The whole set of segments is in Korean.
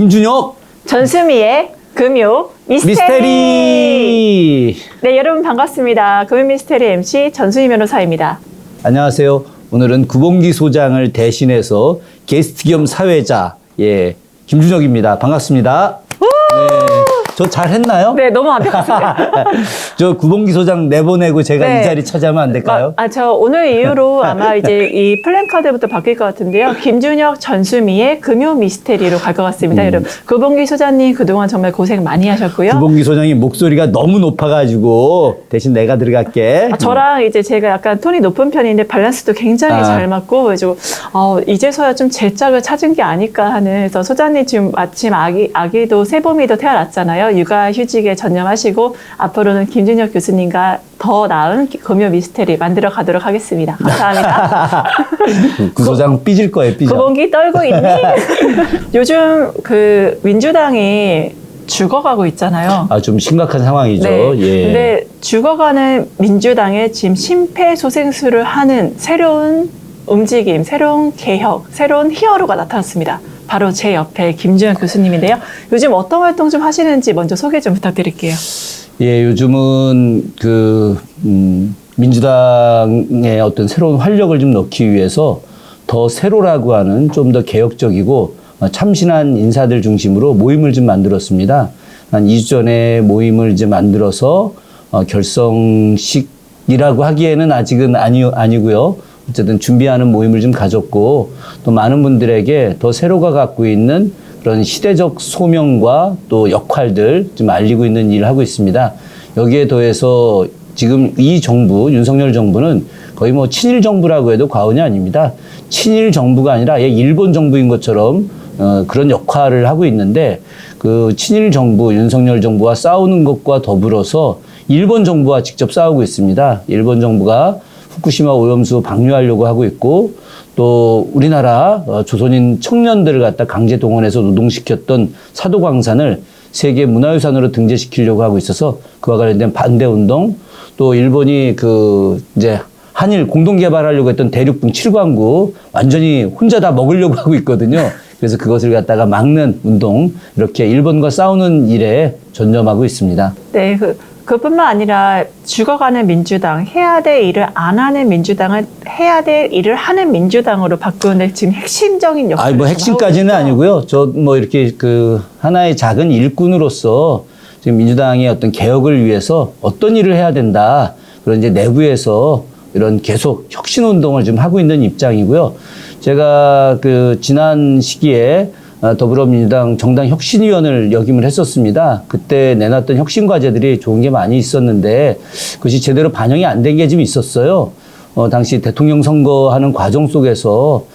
김준혁 전수미의 금요 미스테리. 네, 여러분 반갑습니다. 금요 미스테리 MC 전수미 변호사입니다. 안녕하세요. 오늘은 구봉기 소장을 대신해서 게스트 겸 사회자 김준혁입니다. 반갑습니다. 네, 저 잘했나요? 네, 너무 완벽하세요. 저 구봉기 소장 내보내고 제가 네. 이 자리 차지하면 안 될까요? 저 오늘 이후로 아마 이제 이 플랜카드부터 바뀔 것 같은데요. 김준혁, 전수미의 금요 미스테리로 갈 것 같습니다. 여러분, 구봉기 소장님 그동안 정말 고생 많이 하셨고요. 구봉기 소장님 목소리가 너무 높아가지고 대신 내가 들어갈게. 저랑 이제 제가 약간 톤이 높은 편인데 밸런스도 굉장히 잘 맞고 그래서 이제서야 좀 제 짝을 찾은 게 아닐까 하는. 그래서 소장님 지금 마침 아기도 세봄이도 태어났잖아요. 육아휴직에 전념하시고 앞으로는 김준혁 교수님과 더 나은 금요 미스테리 만들어 가도록 하겠습니다. 감사합니다. 구 소장 삐질 거예요, 삐져. 구봉기 떨고 있니? 요즘 그 민주당이 죽어가고 있잖아요. 좀 심각한 상황이죠. 네. 예. 근데 죽어가는 민주당의 지금 심폐소생술을 하는 새로운 움직임, 새로운 개혁, 새로운 히어로가 나타났습니다. 바로 제 옆에 김준혁 교수님인데요. 요즘 어떤 활동 좀 하시는지 먼저 소개 좀 부탁드릴게요. 예, 요즘은 민주당의 어떤 새로운 활력을 좀 넣기 위해서 더 세로라고 하는 좀 더 개혁적이고 참신한 인사들 중심으로 모임을 좀 만들었습니다. 한 2주 전에 모임을 이제 만들어서 결성식이라고 하기에는 아직은 아니고요. 어쨌든 준비하는 모임을 좀 가졌고 또 많은 분들에게 더 세로가 갖고 있는 그런 시대적 소명과 또 역할들 좀 알리고 있는 일을 하고 있습니다. 여기에 더해서 지금 이 정부, 윤석열 정부는 거의 뭐 친일 정부라고 해도 과언이 아닙니다. 친일 정부가 아니라 일본 정부인 것처럼 그런 역할을 하고 있는데 그 친일 정부, 윤석열 정부와 싸우는 것과 더불어서 일본 정부와 직접 싸우고 있습니다. 일본 정부가 후쿠시마 오염수 방류하려고 하고 있고 또 우리나라 조선인 청년들을 갖다 강제 동원해서 노동시켰던 사도광산을 세계 문화유산으로 등재시키려고 하고 있어서 그와 관련된 반대 운동 또 일본이 이제 한일 공동 개발하려고 했던 대륙붕 7광구 완전히 혼자 다 먹으려고 하고 있거든요. 그래서 그것을 갖다가 막는 운동 이렇게 일본과 싸우는 일에 전념하고 있습니다. 네, 그뿐만 아니라 죽어가는 민주당, 해야 될 일을 안 하는 민주당을 해야 될 일을 하는 민주당으로 바꾸는 지금 핵심적인 역할을 뭐 핵심까지는 아니고요. 이렇게 하나의 작은 일꾼으로서 지금 민주당의 어떤 개혁을 위해서 어떤 일을 해야 된다. 그런 이제 내부에서 이런 계속 혁신 운동을 지금 하고 있는 입장이고요. 제가 지난 시기에 더불어민주당 정당 혁신위원을 역임을 했었습니다. 그때 내놨던 혁신 과제들이 좋은 게 많이 있었는데 그것이 제대로 반영이 안 된 게 좀 있었어요. 당시 대통령 선거하는 과정 속에서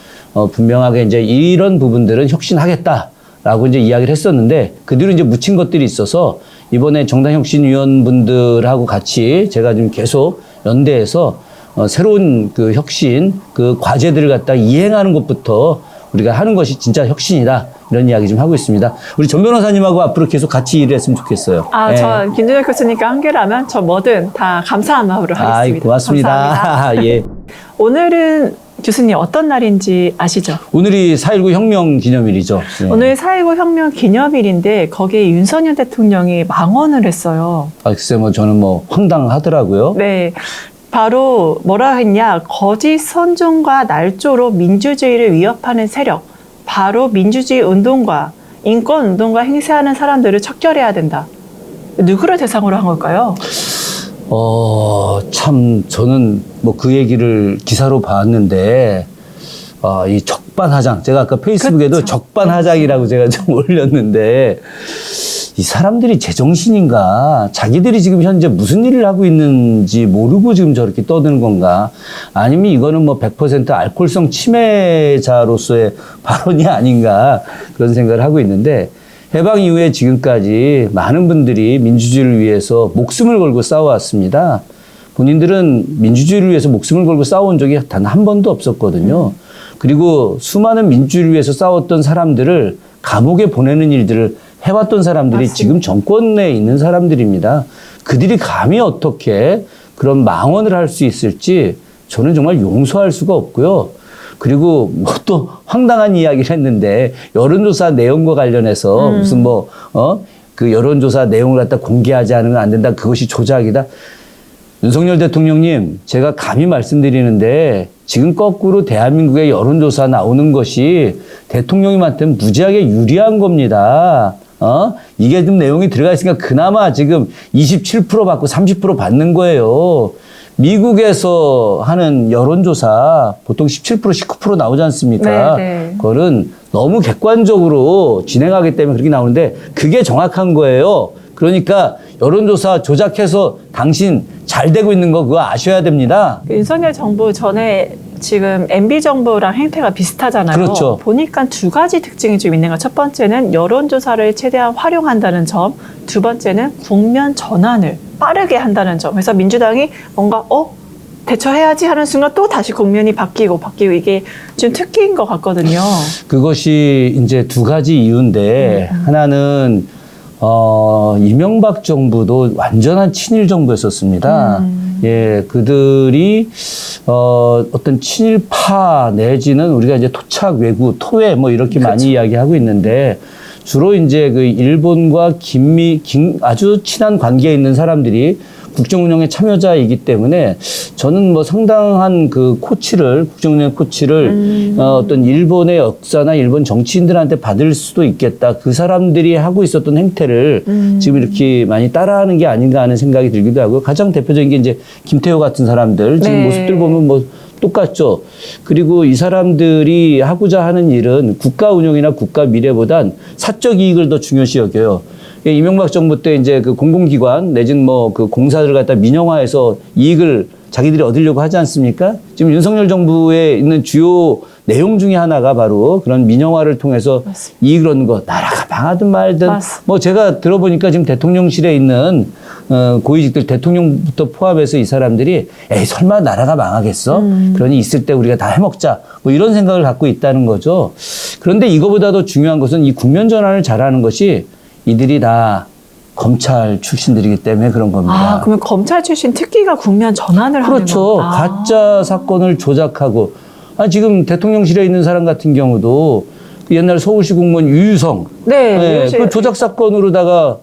분명하게 이제 이런 부분들은 혁신하겠다라고 이제 이야기를 했었는데 그 뒤로 이제 묻힌 것들이 있어서 이번에 정당 혁신위원분들하고 같이 제가 좀 계속 연대해서 새로운 혁신 과제들을 갖다 이행하는 것부터 우리가 하는 것이 진짜 혁신이다. 이런 이야기 좀 하고 있습니다. 우리 전 변호사님하고 앞으로 계속 같이 일을 했으면 좋겠어요. 저 김준혁 교수님과 한결하면 저 뭐든 다 감사한 마음으로 하겠습니다. 고맙습니다. 감사합니다. 예. 오늘은 교수님 어떤 날인지 아시죠? 오늘이 4.19 혁명 기념일이죠. 네. 오늘 4.19 혁명 기념일인데 거기에 윤석열 대통령이 망언을 했어요. 글쎄 저는 황당하더라고요. 네. 바로 뭐라 했냐. 거짓 선전과 날조로 민주주의를 위협하는 세력. 바로 민주주의 운동과 인권 운동과 행세하는 사람들을 척결해야 된다. 누구를 대상으로 한 걸까요? 참 저는 그 얘기를 기사로 봤는데 이 적반하장 제가 아까 페이스북에도 그쵸. 적반하장이라고 제가 좀 올렸는데 이 사람들이 제정신인가? 자기들이 지금 현재 무슨 일을 하고 있는지 모르고 지금 저렇게 떠드는 건가? 아니면 이거는 100% 알코올성 치매자로서의 발언이 아닌가? 그런 생각을 하고 있는데 해방 이후에 지금까지 많은 분들이 민주주의를 위해서 목숨을 걸고 싸워왔습니다. 본인들은 민주주의를 위해서 목숨을 걸고 싸워온 적이 단 한 번도 없었거든요. 그리고 수많은 민주주의를 위해서 싸웠던 사람들을 감옥에 보내는 일들을 해왔던 사람들이 맞습니다. 지금 정권에 있는 사람들입니다. 그들이 감히 어떻게 그런 망언을 할 수 있을지 저는 정말 용서할 수가 없고요. 그리고 뭐 또 황당한 이야기를 했는데 여론조사 내용과 관련해서 무슨 그 여론조사 내용을 갖다 공개하지 않으면 안 된다. 그것이 조작이다. 윤석열 대통령님, 제가 감히 말씀드리는데 지금 거꾸로 대한민국의 여론조사 나오는 것이 대통령님한테는 무지하게 유리한 겁니다. 이게 좀 내용이 들어가 있으니까 그나마 지금 27% 받고 30% 받는 거예요. 미국에서 하는 여론조사 보통 17%, 19% 나오지 않습니까? 네. 그거는 너무 객관적으로 진행하기 때문에 그렇게 나오는데 그게 정확한 거예요. 그러니까 여론조사 조작해서 당신 잘 되고 있는 거 그거 아셔야 됩니다. 윤석열 정부 전에 지금 MB 정부랑 행태가 비슷하잖아요. 그렇죠. 보니까 두 가지 특징이 좀 있는 거. 첫 번째는 여론조사를 최대한 활용한다는 점. 두 번째는 국면 전환을 빠르게 한다는 점. 그래서 민주당이 뭔가 대처해야지 하는 순간 또 다시 국면이 바뀌고 이게 좀 특기인 것 같거든요. 그것이 이제 두 가지 이유인데 하나는 이명박 정부도 완전한 친일 정부였었습니다. 예, 그들이 어떤 친일파 내지는 우리가 이제 토착 외구, 토외 뭐 이렇게 그렇죠. 많이 이야기하고 있는데 주로 이제 그 일본과 아주 친한 관계에 있는 사람들이 국정 운영의 참여자이기 때문에 저는 뭐 상당한 그 국정 운영 코치를 어떤 일본의 역사나 일본 정치인들한테 받을 수도 있겠다. 그 사람들이 하고 있었던 행태를 지금 이렇게 많이 따라하는 게 아닌가 하는 생각이 들기도 하고 가장 대표적인 게 이제 김태호 같은 사람들 지금 네. 모습들 보면 뭐 똑같죠. 그리고 이 사람들이 하고자 하는 일은 국가 운영이나 국가 미래보단 사적 이익을 더 중요시 여겨요. 이명박 정부 때 이제 그 공공기관 내지는 뭐 그 공사들을 갖다 민영화해서 이익을 자기들이 얻으려고 하지 않습니까? 지금 윤석열 정부에 있는 주요 내용 중에 하나가 바로 그런 민영화를 통해서 맞습니다. 이익을 얻는 거. 나라가 망하든 말든 맞습니다. 뭐 제가 들어보니까 지금 대통령실에 있는 고위직들 대통령부터 포함해서 이 사람들이 에이 설마 나라가 망하겠어? 그러니 있을 때 우리가 다 해먹자. 뭐 이런 생각을 갖고 있다는 거죠. 그런데 이거보다 더 중요한 것은 이 국면 전환을 잘하는 것이 이들이 다 검찰 출신들이기 때문에 그런 겁니다. 그러면 검찰 출신 특기가 국면 전환을 그렇죠. 하는 건가? 가짜 사건을 조작하고 지금 대통령실에 있는 사람 같은 경우도 옛날 서울시 공무원 유유성 네. 그 조작 사건으로다가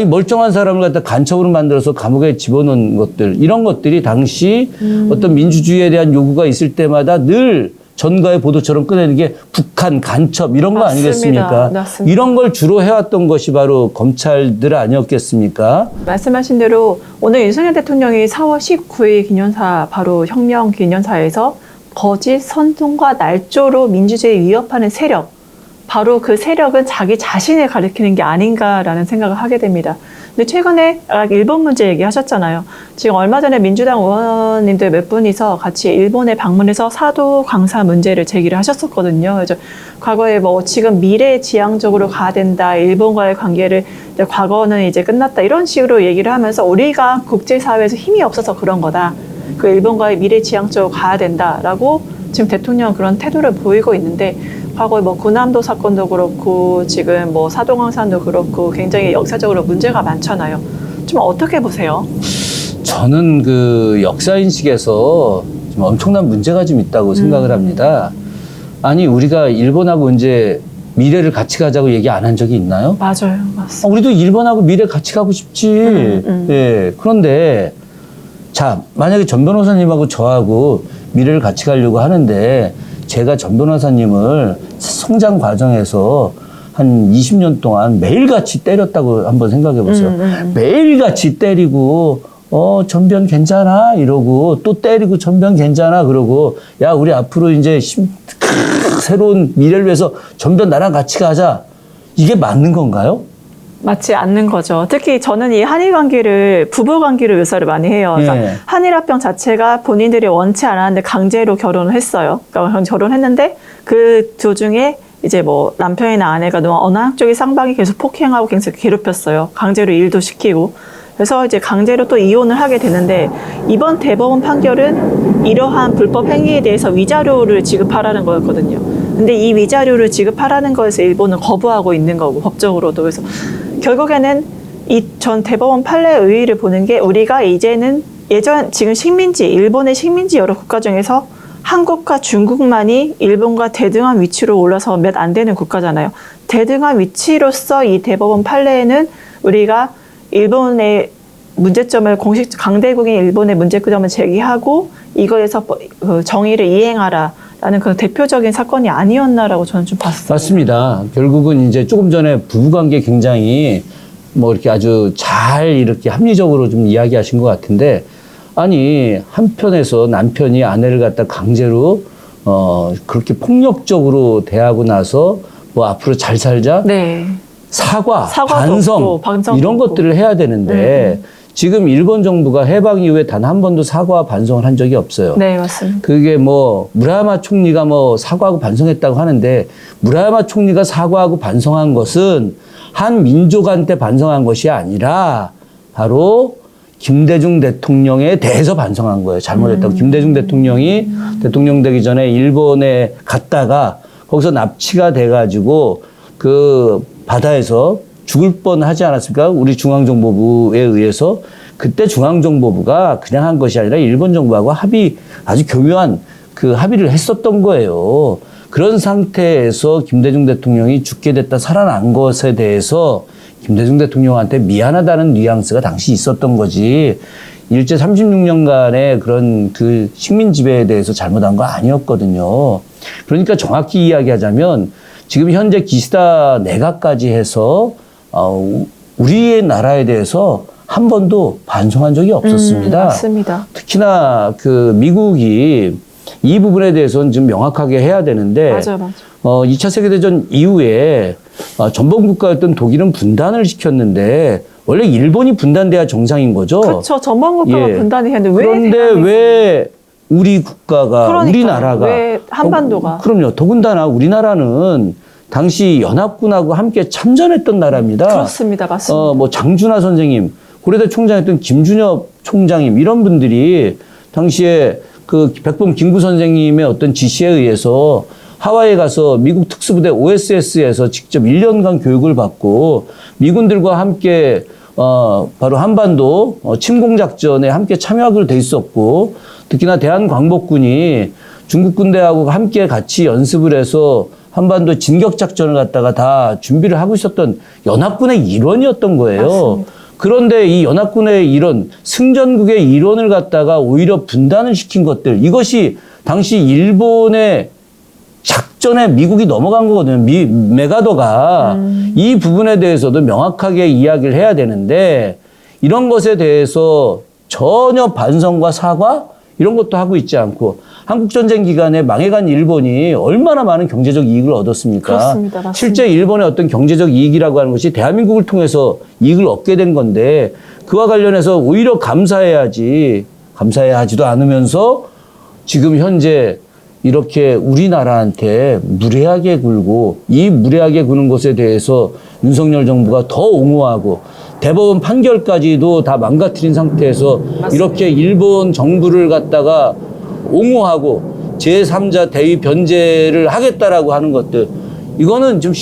멀쩡한 사람을 갖다 간첩으로 만들어서 감옥에 집어넣은 것들 이런 것들이 당시 어떤 민주주의에 대한 요구가 있을 때마다 늘 전가의 보도처럼 꺼내는 게 북한 간첩 이런 거 맞습니다. 아니겠습니까? 맞습니다. 이런 걸 주로 해왔던 것이 바로 검찰들 아니었겠습니까? 말씀하신 대로 오늘 윤석열 대통령이 4월 19일 기념사 바로 혁명 기념사에서 거짓 선동과 날조로 민주주의 위협하는 세력 바로 그 세력은 자기 자신을 가리키는 게 아닌가라는 생각을 하게 됩니다. 근데 최근에 일본 문제 얘기하셨잖아요. 지금 얼마 전에 민주당 의원님들 몇 분이서 같이 일본에 방문해서 사도 강사 문제를 제기를 하셨었거든요. 그래서 과거에 뭐 지금 미래지향적으로 가야 된다. 일본과의 관계를 과거는 이제 끝났다. 이런 식으로 얘기를 하면서 우리가 국제사회에서 힘이 없어서 그런 거다. 그 일본과의 미래지향적으로 가야 된다라고 지금 대통령 그런 태도를 보이고 있는데 과거에 뭐 군함도 사건도 그렇고 지금 뭐 사도강산도 그렇고 굉장히 역사적으로 문제가 많잖아요. 좀 어떻게 보세요? 저는 그 역사인식에서 좀 엄청난 문제가 좀 있다고 생각을 합니다. 아니 우리가 일본하고 이제 미래를 같이 가자고 얘기 안 한 적이 있나요? 맞아요. 맞습니다. 우리도 일본하고 미래 같이 가고 싶지. 예. 그런데 자 만약에 전 변호사님하고 저하고 미래를 같이 가려고 하는데 제가 전 변호사님을 성장 과정에서 한 20년 동안 매일같이 때렸다고 한번 생각해 보세요. 매일같이 때리고 전변 괜찮아 이러고 또 때리고 전변 괜찮아 그러고 야 우리 앞으로 이제 새로운 미래를 위해서 전변 나랑 같이 가자. 이게 맞는 건가요? 맞지 않는 거죠. 특히 저는 이 한일 관계를 부부 관계로 묘사를 많이 해요. 그러니까 예. 한일 합병 자체가 본인들이 원치 않았는데 강제로 결혼을 했어요. 그러니까 결혼했는데 그 도중에 이제 뭐 남편이나 아내가 너무 어느 한쪽의 쌍방이 계속 폭행하고 계속 괴롭혔어요. 강제로 일도 시키고. 그래서 이제 강제로 또 이혼을 하게 되는데 이번 대법원 판결은 이러한 불법 행위에 대해서 위자료를 지급하라는 거였거든요. 근데 이 위자료를 지급하라는 거에서 일본은 거부하고 있는 거고 법적으로도. 그래서 결국에는 이 전 대법원 판례 의의를 보는 게 우리가 이제는 지금 식민지 일본의 식민지 여러 국가 중에서 한국과 중국만이 일본과 대등한 위치로 올라서 몇 안 되는 국가잖아요. 대등한 위치로서 이 대법원 판례에는 우리가 일본의 문제점을 공식 강대국인 일본의 문제점을 제기하고 이거에서 정의를 이행하라라는 그 대표적인 사건이 아니었나라고 저는 좀 봤어요. 맞습니다. 결국은 이제 조금 전에 부부관계 굉장히 뭐 이렇게 아주 잘 이렇게 합리적으로 좀 이야기하신 것 같은데, 아니 한편에서 남편이 아내를 갖다 강제로 그렇게 폭력적으로 대하고 나서 뭐 앞으로 잘 살자, 네. 사과도 반성, 없고, 반성도 이런 없고. 것들을 해야 되는데 지금 일본 정부가 해방 이후에 단 한 번도 사과와 반성을 한 적이 없어요. 네, 맞습니다. 그게 뭐 무라야마 총리가 뭐 사과하고 반성했다고 하는데, 무라야마 총리가 사과하고 반성한 것은 한 민족한테 반성한 것이 아니라 바로 김대중 대통령에 대해서 반성한 거예요. 잘못했다고. 김대중 대통령이 대통령 되기 전에 일본에 갔다가 거기서 납치가 돼가지고 그 바다에서 죽을 뻔 하지 않았습니까? 우리 중앙정보부에 의해서. 그때 중앙정보부가 그냥 한 것이 아니라 일본 정부하고 아주 교묘한 그 합의를 했었던 거예요. 그런 상태에서 김대중 대통령이 죽게 됐다 살아난 것에 대해서 김대중 대통령한테 미안하다는 뉘앙스가 당시 있었던 거지, 일제 36년간의 그런 그 식민 지배에 대해서 잘못한 거 아니었거든요. 그러니까 정확히 이야기하자면 지금 현재 기시다 내각까지 해서 우리의 나라에 대해서 한 번도 반성한 적이 없었습니다. 맞습니다. 특히나 그 미국이 이 부분에 대해서는 좀 명확하게 해야 되는데, 맞아요. 2차 세계대전 이후에 전범 국가였던 독일은 분단을 시켰는데 원래 일본이 분단돼야 정상인 거죠. 그렇죠. 전범 국가가 예. 분단이 했는데 그런데 왜 우리 국가가, 그러니까요. 우리나라가, 왜 한반도가? 그럼요. 더군다나 우리나라는 당시 연합군하고 함께 참전했던 나라입니다. 그렇습니다. 맞습니다. 뭐 장준하 선생님, 고려대 총장했던 김준엽 총장님, 이런 분들이 당시에 그 백범 김구 선생님의 어떤 지시에 의해서 하와이에 가서 미국 특수부대 OSS에서 직접 1년간 교육을 받고 미군들과 함께 바로 한반도 침공작전에 함께 참여하기로 돼 있었고, 특히나 대한광복군이 중국 군대하고 함께 같이 연습을 해서 한반도 진격작전을 갖다가 다 준비를 하고 있었던 연합군의 일원이었던 거예요. 맞습니다. 그런데 이 연합군의 일원, 승전국의 일원을 갖다가 오히려 분단을 시킨 것들, 이것이 당시 일본의 작전에 미국이 넘어간 거거든요. 메가더가. 이 부분에 대해서도 명확하게 이야기를 해야 되는데, 이런 것에 대해서 전혀 반성과 사과 이런 것도 하고 있지 않고, 한국전쟁 기간에 망해간 일본이 얼마나 많은 경제적 이익을 얻었습니까? 그렇습니다. 맞습니다. 실제 일본의 어떤 경제적 이익이라고 하는 것이 대한민국을 통해서 이익을 얻게 된 건데, 그와 관련해서 오히려 감사해야 하지도 않으면서 지금 현재 이렇게 우리나라한테 무례하게 굴고, 이 무례하게 구는 것에 대해서 윤석열 정부가 더 옹호하고 대법원 판결까지도 다 망가뜨린 상태에서 맞습니다. 이렇게 일본 정부를 갖다가 옹호하고 제3자 대위 변제를 하겠다라고 하는 것들, 이거는 좀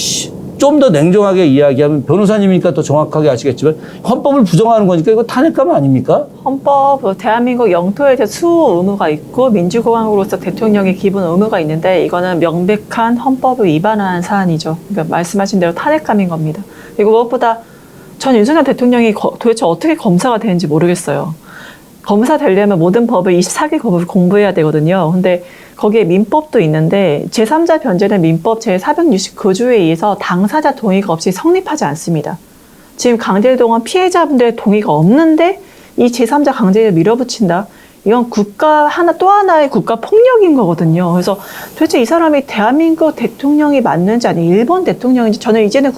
더 냉정하게 이야기하면, 변호사님이니까 더 정확하게 아시겠지만 헌법을 부정하는 거니까 이거 탄핵감 아닙니까? 헌법, 대한민국 영토에 대해 수호 의무가 있고 민주공화국으로서 대통령의 기본 의무가 있는데, 이거는 명백한 헌법을 위반한 사안이죠. 그러니까 말씀하신 대로 탄핵감인 겁니다. 그리고 무엇보다 전 윤석열 대통령이 도대체 어떻게 검사가 되는지 모르겠어요. 검사 되려면 모든 법을 24개 법을 공부해야 되거든요. 근데 거기에 민법도 있는데 제3자 변제는 민법 제469조에 의해서 당사자 동의가 없이 성립하지 않습니다. 지금 강제동원 피해자분들의 동의가 없는데 이 제3자 강제를 밀어붙인다? 이건 또 하나의 국가 폭력인 거거든요. 그래서 도대체 이 사람이 대한민국 대통령이 맞는지 아니면 일본 대통령인지, 저는 이제는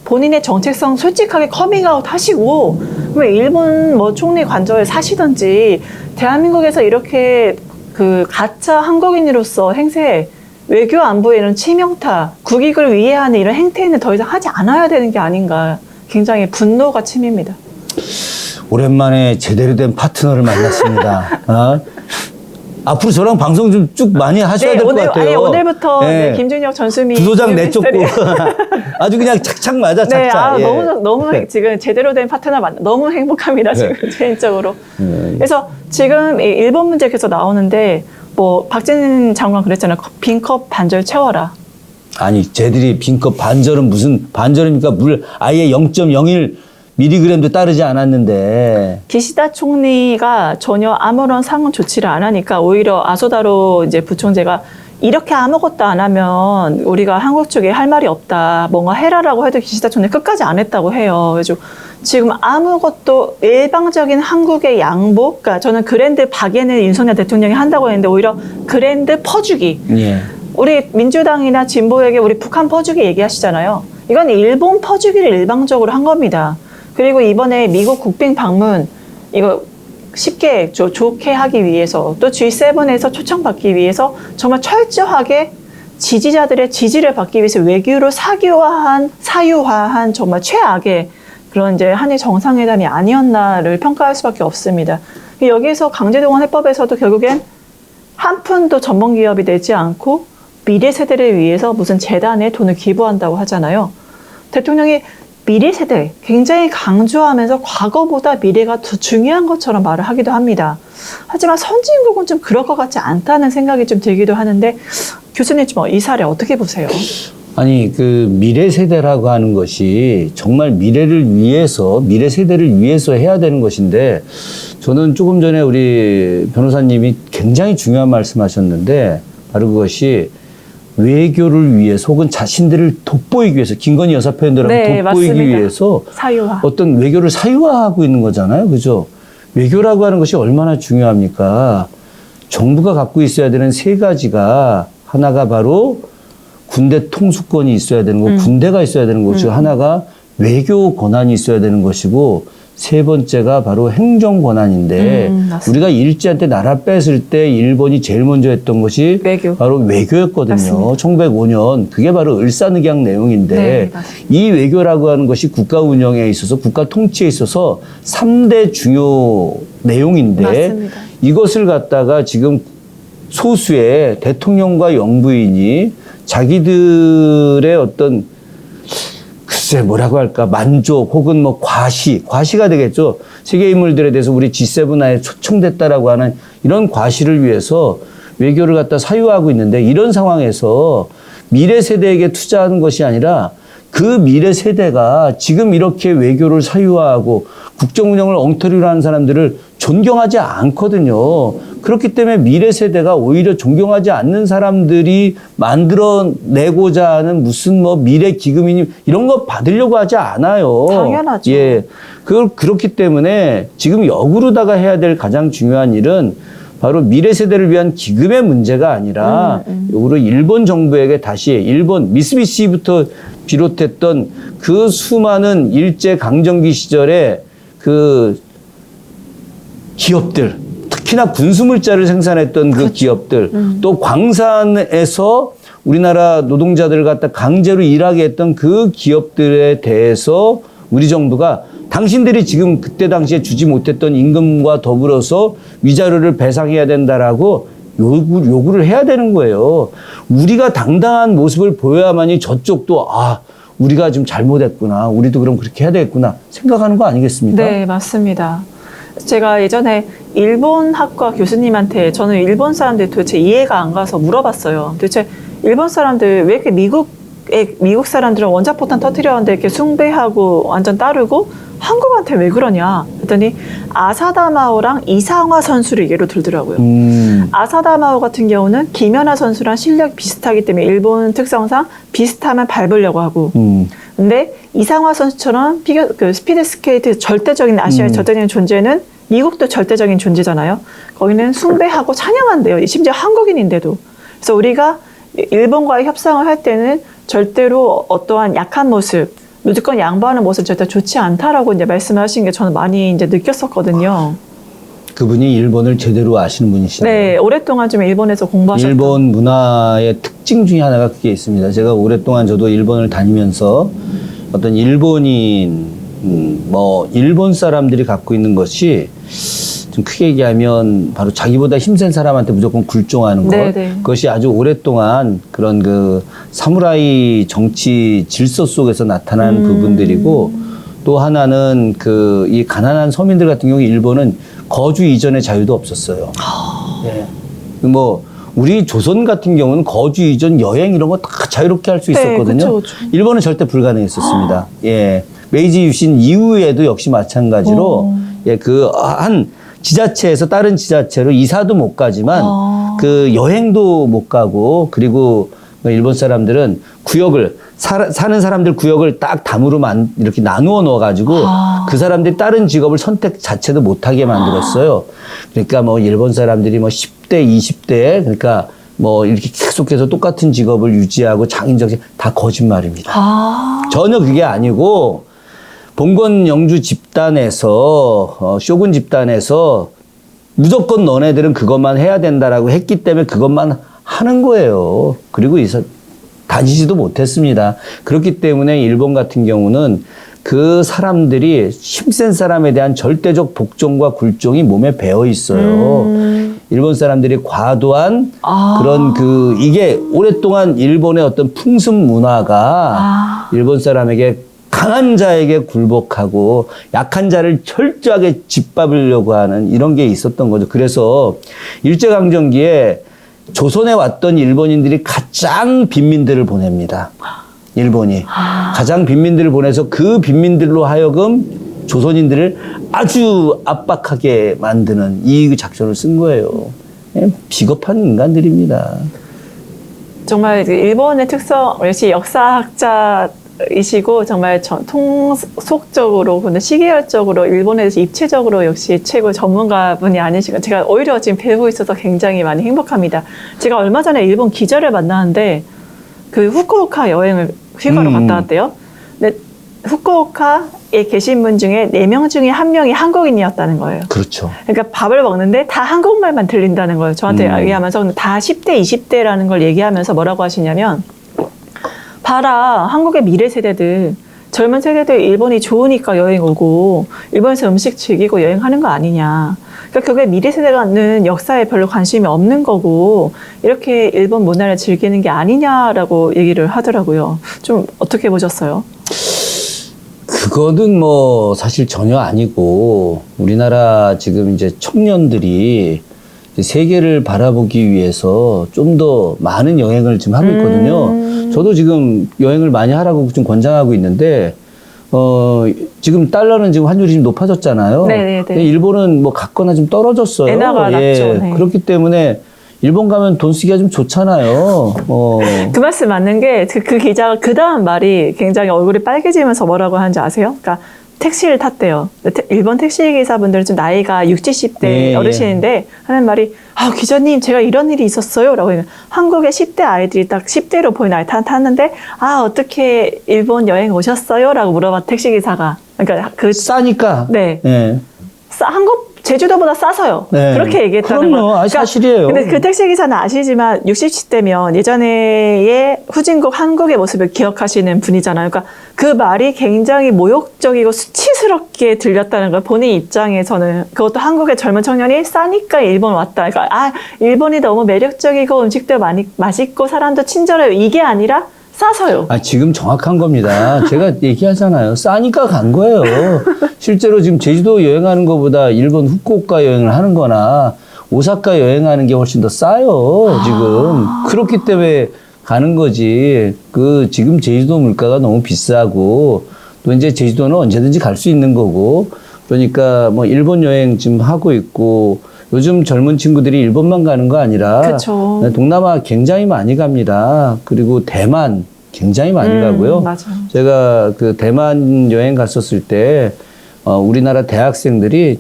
본인의 정체성 솔직하게 커밍아웃 하시고, 왜 일본 총리 관저에 사시든지 대한민국에서 이렇게 그 가짜 한국인으로서 행세, 외교 안보에 이런 치명타, 국익을 위해하는 이런 행태는 더 이상 하지 않아야 되는 게 아닌가, 굉장히 분노가 치밉니다. 오랜만에 제대로 된 파트너를 만났습니다. 앞으로 저랑 방송 좀 쭉 많이 하셔야 될 것 같아요. 아니, 오늘부터 김준혁 전수미 부소장 내쫓고 아주 그냥 착착 맞아, 착착. 네, 예. 너무 지금 제대로 된 파트너 너무 행복합니다, 지금 개인적으로. 그래서 지금 일본 문제 계속 나오는데, 뭐 박진 장관 그랬잖아요. 빈컵 반절 채워라. 아니, 쟤들이 빈컵 반절은 무슨 반절입니까? 물 아예 0.01 미리그램도 따르지 않았는데. 기시다 총리가 전혀 아무런 상응 조치를 안 하니까 오히려 아소다로 이제 부총재가 이렇게 아무것도 안 하면 우리가 한국 쪽에 할 말이 없다. 뭔가 해라라고 해도 기시다 총리 끝까지 안 했다고 해요. 그래서 지금 아무것도 일방적인 한국의 양보, 그러니까 저는 그랜드 박예는 윤석열 대통령이 한다고 했는데 오히려 그랜드 퍼주기. 예. 우리 민주당이나 진보에게 우리 북한 퍼주기 얘기하시잖아요. 이건 일본 퍼주기를 일방적으로 한 겁니다. 그리고 이번에 미국 국빈 방문 이거 쉽게 좋게 하기 위해서 또 G7에서 초청받기 위해서 정말 철저하게 지지자들의 지지를 받기 위해서 외교로 사유화한 정말 최악의 그런 이제 한일 정상회담이 아니었나를 평가할 수밖에 없습니다. 여기에서 강제동원 해법에서도 결국엔 한 푼도 전범기업이 내지 않고 미래 세대를 위해서 무슨 재단에 돈을 기부한다고 하잖아요. 대통령이 미래 세대 굉장히 강조하면서 과거보다 미래가 더 중요한 것처럼 말을 하기도 합니다. 하지만 선진국은 좀 그럴 것 같지 않다는 생각이 좀 들기도 하는데 교수님 좀 이 사례 어떻게 보세요? 아니, 그 미래 세대라고 하는 것이 정말 미래를 위해서, 미래 세대를 위해서 해야 되는 것인데 저는 조금 전에 우리 변호사님이 굉장히 중요한 말씀하셨는데 바로 그것이 외교를 위해서 혹은 자신들을 돋보이기 위해서 김건희 여사 표현대로 네, 돋보이기 맞습니다. 위해서 사유화. 어떤 외교를 사유화하고 있는 거잖아요. 그죠? 외교라고 하는 것이 얼마나 중요합니까? 정부가 갖고 있어야 되는 세 가지가 하나가 바로 군대 통수권이 있어야 되는 거고 군대가 있어야 되는 것이고 하나가 외교 권한이 있어야 되는 것이고 세 번째가 바로 행정 권한인데 우리가 일제한테 나라 뺐을 때 일본이 제일 먼저 했던 것이 외교. 바로 외교였거든요. 맞습니다. 1905년 그게 바로 을사늑양 내용인데 네, 이 외교라고 하는 것이 국가 운영에 있어서 국가 통치에 있어서 3대 중요 내용인데 맞습니다. 이것을 갖다가 지금 소수의 대통령과 영부인이 자기들의 어떤 글쎄 뭐라고 할까 만족 혹은 뭐 과시가 되겠죠. 세계 인물들에 대해서 우리 G7에 초청됐다라고 하는 이런 과시를 위해서 외교를 갖다 사유하고 있는데 이런 상황에서 미래 세대에게 투자하는 것이 아니라 그 미래 세대가 지금 이렇게 외교를 사유화하고 국정 운영을 엉터리로 하는 사람들을 존경하지 않거든요. 그렇기 때문에 미래 세대가 오히려 존경하지 않는 사람들이 만들어내고자 하는 무슨 뭐 미래 기금이니 이런 거 받으려고 하지 않아요. 당연하죠. 예. 그렇기 때문에 지금 역으로다가 해야 될 가장 중요한 일은 바로 미래 세대를 위한 기금의 문제가 아니라 역으로 일본 정부에게 다시 일본 미쓰비시부터 비롯했던 그 수많은 일제 강점기 시절에 그 기업들 특히나 군수물자를 생산했던 그 기업들 또 광산에서 우리나라 노동자들을 갖다 강제로 일하게 했던 그 기업들에 대해서 우리 정부가 당신들이 지금 그때 당시에 주지 못했던 임금과 더불어서 위자료를 배상해야 된다라고 요구를 해야 되는 거예요. 우리가 당당한 모습을 보여야만이 저쪽도 우리가 좀 잘못했구나. 우리도 그럼 그렇게 해야 되겠구나 생각하는 거 아니겠습니까? 네, 맞습니다. 제가 예전에 일본 학과 교수님한테 저는 일본 사람들 도대체 이해가 안 가서 물어봤어요. 도대체 일본 사람들 왜 이렇게 미국 사람들은 원자폭탄 터뜨렸는데 이렇게 숭배하고 완전 따르고 한국한테 왜 그러냐 했더니 아사다마오랑 이상화 선수를 예로 들더라고요. 아사다마오 같은 경우는 김연아 선수랑 실력이 비슷하기 때문에 일본 특성상 비슷하면 밟으려고 하고 근데 이상화 선수처럼 스피드 스케이트 절대적인 아시아의 절대적인 존재는 미국도 절대적인 존재잖아요. 거기는 숭배하고 찬양한대요. 심지어 한국인인데도. 그래서 우리가 일본과의 협상을 할 때는 절대로 어떠한 약한 모습, 무조건 양보하는 모습 절대 좋지 않다라고 이제 말씀하신 게 저는 많이 이제 느꼈었거든요. 그분이 일본을 제대로 아시는 분이시네요. 네, 오랫동안 좀 일본에서 공부하셨던. 일본 문화의 특징 중에 하나가 그게 있습니다. 제가 오랫동안 저도 일본을 다니면서 어떤 일본인, 일본 사람들이 갖고 있는 것이 좀 크게 얘기하면 바로 자기보다 힘센 사람한테 무조건 굴종하는 것. 네네. 그것이 아주 오랫동안 그런 그 사무라이 정치 질서 속에서 나타난 부분들이고 또 하나는 이 가난한 서민들 같은 경우 일본은 거주 이전의 자유도 없었어요. 네. 우리 조선 같은 경우는 거주 이전 여행 이런 거 다 자유롭게 할 수 네, 있었거든요. 그쵸. 일본은 절대 불가능했었습니다. 예. 메이지 유신 이후에도 역시 마찬가지로 예, 그 한 지자체에서 다른 지자체로 이사도 못 가지만 그 여행도 못 가고 그리고 일본 사람들은 구역을 사는 사람들 구역을 딱 담으로 이렇게 나누어 넣어가지고 그 사람들이 다른 직업을 선택 자체도 못하게 만들었어요. 그러니까 뭐 일본 사람들이 뭐 10대, 20대 그러니까 뭐 이렇게 계속해서 똑같은 직업을 유지하고 장인정신 다 거짓말입니다. 전혀 그게 아니고 봉건 영주 집단에서 쇼군 집단에서 무조건 너네들은 그것만 해야 된다라고 했기 때문에 그것만 하는 거예요. 그리고 다니지도 못했습니다. 그렇기 때문에 일본 같은 경우는 그 사람들이 힘센 사람에 대한 절대적 복종과 굴종이 몸에 배어 있어요. 일본 사람들이 과도한 그런 이게 오랫동안 일본의 어떤 풍습 문화가 일본 사람에게 강한 자에게 굴복하고 약한 자를 철저하게 짓밟으려고 하는 이런 게 있었던 거죠. 그래서 일제강점기에 조선에 왔던 일본인들이 가장 빈민들을 보냅니다. 일본이. 가장 빈민들을 보내서 그 빈민들로 하여금 조선인들을 아주 압박하게 만드는 이 작전을 쓴 거예요. 비겁한 인간들입니다. 정말 일본의 특성, 역시 역사학자이시고 정말 통속적으로, 근데 시계열적으로 일본에 대해서 입체적으로 역시 최고 전문가분이 아니시고 제가 오히려 지금 배우고 있어서 굉장히 많이 행복합니다. 제가 얼마 전에 일본 기자를 만났는데 그 후쿠오카 여행을 휴가로 갔다 왔대요. 근데 후쿠오카에 계신 분 중에 4명 중에 1명이 한국인이었다는 거예요. 그렇죠. 그러니까 밥을 먹는데 다 한국말만 들린다는 거예요. 저한테 얘기하면서 다 10대, 20대라는 걸 얘기하면서 뭐라고 하시냐면 봐라, 한국의 미래 세대들, 젊은 세대들 일본이 좋으니까 여행 오고 일본에서 음식 즐기고 여행하는 거 아니냐. 그러니까 그게 미래 세대가는 역사에 별로 관심이 없는 거고 이렇게 일본 문화를 즐기는 게 아니냐라고 얘기를 하더라고요. 좀 어떻게 보셨어요? 그거는 뭐 사실 전혀 아니고 우리나라 지금 이제 청년들이 세계를 바라보기 위해서 좀 더 많은 여행을 지금 하고 있거든요. 저도 지금 여행을 많이 하라고 좀 권장하고 있는데 지금 달러는 지금 환율이 좀 높아졌잖아요. 네네네. 근데 일본은 뭐 갔거나 좀 떨어졌어요. 엔화가 낮죠. 네. 그렇기 때문에 일본 가면 돈 쓰기가 좀 좋잖아요. 그 말씀 맞는 게 그 기자가 그 다음 말이 굉장히 얼굴이 빨개지면서 뭐라고 하는지 아세요? 그러니까 택시를 탔대요. 일본 택시기사분들은 좀 나이가 60, 70대 어르신인데 하는 말이 기자님 제가 이런 일이 있었어요 라고 해요. 한국의 10대 아이들이 딱 10대로 보이는 아이 탔는데 어떻게 일본 여행 오셨어요? 라고 물어봐 택시기사가. 그러니까 싸니까. 네. 한국 제주도보다 싸서요. 네. 그렇게 얘기했다는 그럼요. 거예요. 사실이에요. 근데 그 택시기사는 아시지만 60대면 예전의 후진국 한국의 모습을 기억하시는 분이잖아요. 그러니까 그 말이 굉장히 모욕적이고 수치스럽게 들렸다는 거예요. 본인 입장에서는. 그것도 한국의 젊은 청년이 싸니까 일본 왔다. 그러니까 일본이 너무 매력적이고 음식도 많이 맛있고 사람도 친절해요. 이게 아니라 싸서요. 지금 정확한 겁니다. 제가 얘기하잖아요. 싸니까 간 거예요. 실제로 지금 제주도 여행하는 것보다 일본 후쿠오카 여행을 하는 거나 오사카 여행하는 게 훨씬 더 싸요. 지금. 그렇기 때문에 가는 거지. 지금 제주도 물가가 너무 비싸고 또 이제 제주도는 언제든지 갈 수 있는 거고 그러니까 뭐 일본 여행 지금 하고 있고 요즘 젊은 친구들이 일본만 가는 거 아니라 그쵸. 동남아 굉장히 많이 갑니다. 그리고 대만 굉장히 많이 가고요. 맞아요. 제가 그 대만 여행 갔었을 때 우리나라 대학생들이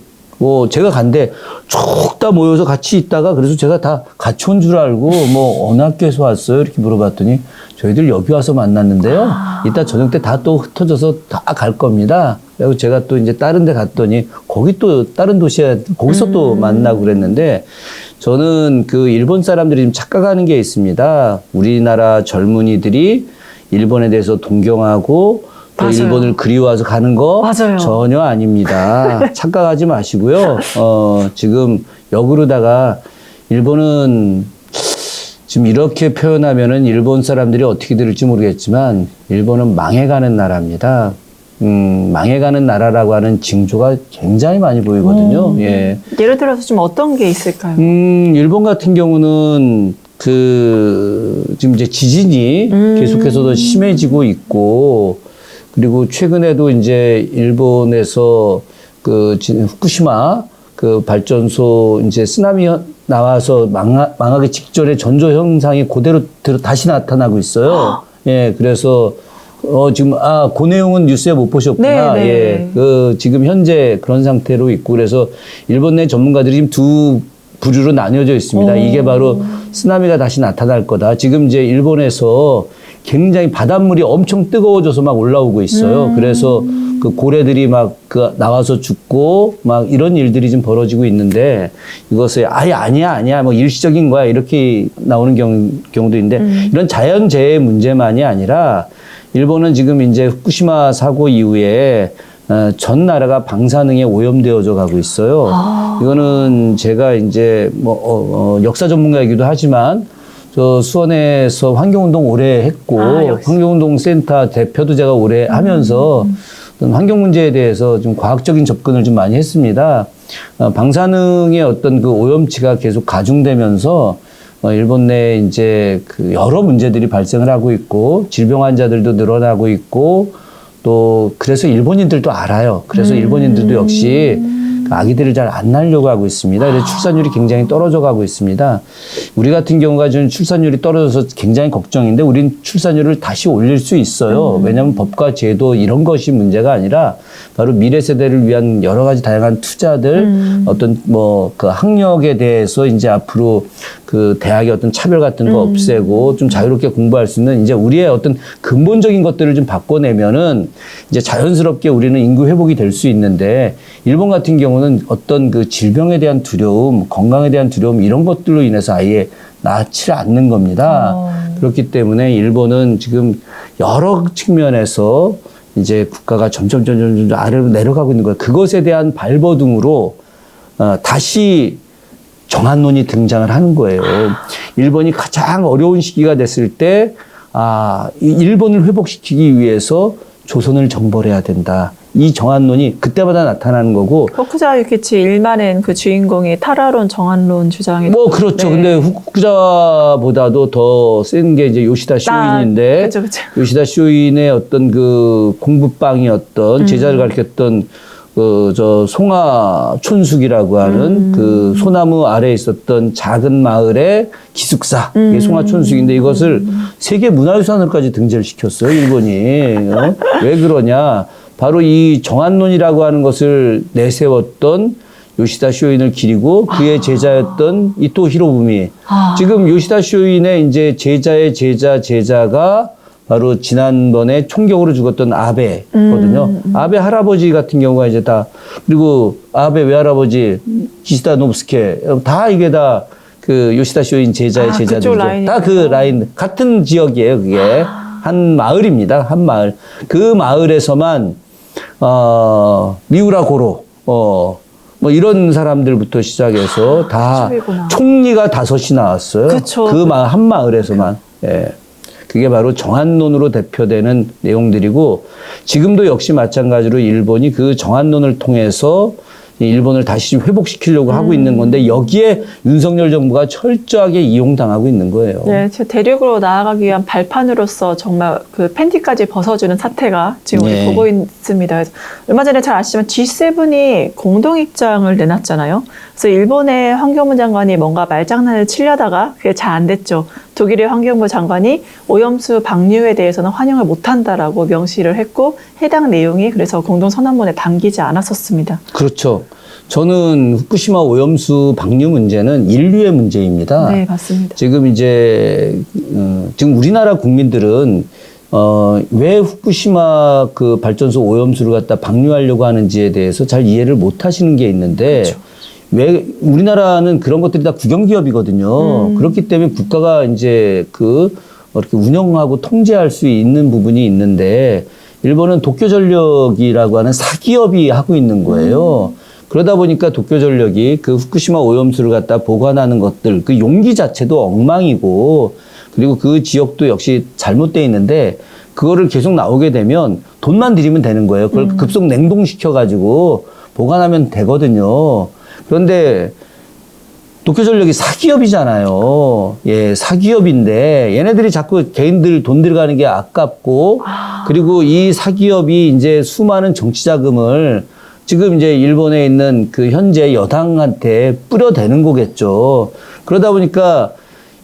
제가 간데 쭉 다 모여서 같이 있다가 그래서 제가 다 같이 온 줄 알고 어느 학교에서 왔어요? 이렇게 물어봤더니 저희들 여기 와서 만났는데요. 이따 저녁 때 다 또 흩어져서 다 갈 겁니다. 그리고 제가 또 이제 다른 데 갔더니 거기 또 다른 도시에 거기서 또 만나고 그랬는데 저는 그 일본 사람들이 좀 착각하는 게 있습니다. 우리나라 젊은이들이 일본에 대해서 동경하고 또 맞아요. 일본을 그리워서 가는 거 맞아요. 전혀 아닙니다. 착각하지 마시고요. 지금 역으로다가 일본은 지금 이렇게 표현하면은 일본 사람들이 어떻게 들을지 모르겠지만 일본은 망해가는 나라입니다. 망해가는 나라라고 하는 징조가 굉장히 많이 보이거든요. 예. 예를 들어서 좀 어떤 게 있을까요? 일본 같은 경우는 지금 이제 지진이 계속해서 더 심해지고 있고, 그리고 최근에도 이제 일본에서 후쿠시마 발전소 이제 쓰나미 나와서 망하기 직전에 전조 현상이 그대로 다시 나타나고 있어요. 예, 그래서 지금 그 내용은 뉴스에 못 보셨구나. 네, 네. 예, 지금 현재 그런 상태로 있고, 그래서 일본 내 전문가들이 지금 두 부류로 나뉘어져 있습니다. 이게 바로 쓰나미가 다시 나타날 거다. 지금 이제 일본에서 굉장히 바닷물이 엄청 뜨거워져서 막 올라오고 있어요. 그래서 그 고래들이 막 나와서 죽고 막 이런 일들이 좀 벌어지고 있는데, 이것을 아예 아니야 뭐 일시적인 거야 이렇게 나오는 경우도 있는데, 이런 자연재해 문제만이 아니라 일본은 지금 이제 후쿠시마 사고 이후에 전 나라가 방사능에 오염되어져 가고 있어요. 이거는 제가 이제 역사 전문가이기도 하지만 저 수원에서 환경운동 오래 했고, 환경운동 센터 대표도 제가 오래 하면서 어떤 환경 문제에 대해서 좀 과학적인 접근을 좀 많이 했습니다. 방사능의 어떤 그 오염치가 계속 가중되면서 일본 내에 이제 여러 문제들이 발생을 하고 있고, 질병 환자들도 늘어나고 있고, 또 그래서 일본인들도 알아요. 그래서 일본인들도 역시 아기들을 잘 안 낳으려고 하고 있습니다. 그래서 출산율이 굉장히 떨어져 가고 있습니다. 우리 같은 경우가 좀 출산율이 떨어져서 굉장히 걱정인데, 우린 출산율을 다시 올릴 수 있어요. 왜냐하면 법과 제도 이런 것이 문제가 아니라 바로 미래 세대를 위한 여러 가지 다양한 투자들, 어떤 그 학력에 대해서 이제 앞으로 대학의 어떤 차별 같은 거 없애고 좀 자유롭게 공부할 수 있는 이제 우리의 어떤 근본적인 것들을 좀 바꿔내면은 이제 자연스럽게 우리는 인구 회복이 될 수 있는데, 일본 같은 경우는 어떤 질병에 대한 두려움, 건강에 대한 두려움 이런 것들로 인해서 아예 낳지 않는 겁니다. 그렇기 때문에 일본은 지금 여러 측면에서 이제 국가가 점점 아래로 내려가고 있는 거예요. 그것에 대한 발버둥으로 다시 정한론이 등장을 하는 거예요. 일본이 가장 어려운 시기가 됐을 때, 일본을 회복시키기 위해서 조선을 정벌해야 된다. 이 정한론이 그때마다 나타나는 거고. 후쿠자 유키치 일만엔 그 주인공이 타라론 정한론 주장이. 그렇죠. 네. 근데 후쿠자보다도 더 센 게 이제 요시다 쇼인인데. 그쵸. 요시다 쇼인의 어떤 공부방이었던 제자를 가르쳤던 송하 촌숙이라고 하는 소나무 아래에 있었던 작은 마을의 기숙사, 이게 송하 촌숙인데, 이것을 세계 문화유산으로까지 등재를 시켰어요, 일본이. 왜 그러냐? 바로 이 정한론이라고 하는 것을 내세웠던 요시다 쇼인을 기리고 그의 제자였던 이토 히로부미. 지금 요시다 쇼인의 이제 제자의 제자가 바로 지난번에 총격으로 죽었던 아베거든요. 아베 할아버지 같은 경우가 이제 그리고 아베 외할아버지 기시다 노부스케 다 이게 다 요시다 쇼인 제자의 제자들이죠. 다 라인 같은 지역이에요. 그게 한 마을입니다. 한 마을. 그 마을에서만 미우라 고로 이런 사람들부터 시작해서 다 총리가 5이 나왔어요. 그쵸. 한 마을에서만. 예. 그게 바로 정한론으로 대표되는 내용들이고, 지금도 역시 마찬가지로 일본이 그 정한론을 통해서 일본을 다시 회복시키려고 하고 있는 건데, 여기에 윤석열 정부가 철저하게 이용당하고 있는 거예요. 네, 대륙으로 나아가기 위한 발판으로서 정말 팬티까지 벗어주는 사태가 지금 우리 보고 있습니다. 얼마 전에 잘 아시지만 G7이 공동 입장을 내놨잖아요. 그래서 일본의 환경부 장관이 뭔가 말장난을 치려다가 그게 잘 안 됐죠. 독일의 환경부 장관이 오염수 방류에 대해서는 환영을 못한다라고 명시를 했고, 해당 내용이 그래서 공동선언문에 담기지 않았었습니다. 그렇죠. 저는 후쿠시마 오염수 방류 문제는 인류의 문제입니다. 네, 맞습니다. 지금 이제 지금 우리나라 국민들은 왜 후쿠시마 발전소 오염수를 갖다 방류하려고 하는지에 대해서 잘 이해를 못 하시는 게 있는데, 그렇죠. 왜 우리나라는 그런 것들이 다 국영기업이거든요. 그렇기 때문에 국가가 이제 이렇게 운영하고 통제할 수 있는 부분이 있는데, 일본은 도쿄전력이라고 하는 사기업이 하고 있는 거예요. 그러다 보니까 도쿄전력이 후쿠시마 오염수를 갖다 보관하는 것들, 용기 자체도 엉망이고, 그리고 그 지역도 역시 잘못되어 있는데, 그거를 계속 나오게 되면 돈만 들이면 되는 거예요. 그걸 급속 냉동시켜가지고 보관하면 되거든요. 그런데 도쿄전력이 사기업이잖아요. 예, 사기업인데 얘네들이 자꾸 개인들 돈 들어가는 게 아깝고 그리고 이 사기업이 이제 수많은 정치 자금을 지금 이제 일본에 있는 그 현재 여당한테 뿌려대는 거겠죠. 그러다 보니까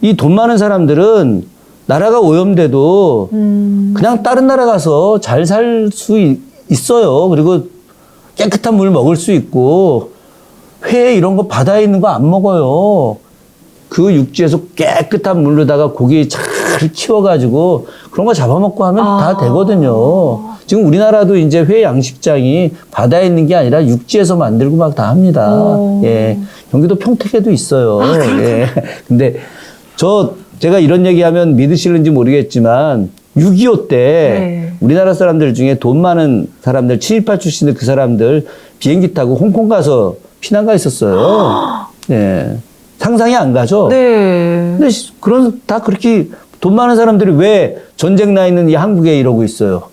이 돈 많은 사람들은 나라가 오염돼도 그냥 다른 나라 가서 잘 살 수 있어요. 그리고 깨끗한 물 먹을 수 있고 회 이런 거 바다에 있는 거 안 먹어요. 그 육지에서 깨끗한 물로다가 고기 잘 키워가지고 그런 거 잡아먹고 하면 다 되거든요. 지금 우리나라도 이제 회 양식장이 바다에 있는 게 아니라 육지에서 만들고 막 다 합니다. 예. 경기도 평택에도 있어요. 예. 근데 제가 이런 얘기하면 믿으실는지 모르겠지만 6.25 때 우리나라 사람들 중에 돈 많은 사람들, 친일파 출신들 그 사람들 비행기 타고 홍콩 가서 피난가 있었어요. 예. 상상이 안 가죠? 네. 근데 다 그렇게 돈 많은 사람들이 왜 전쟁 나 있는 이 한국에 이러고 있어요?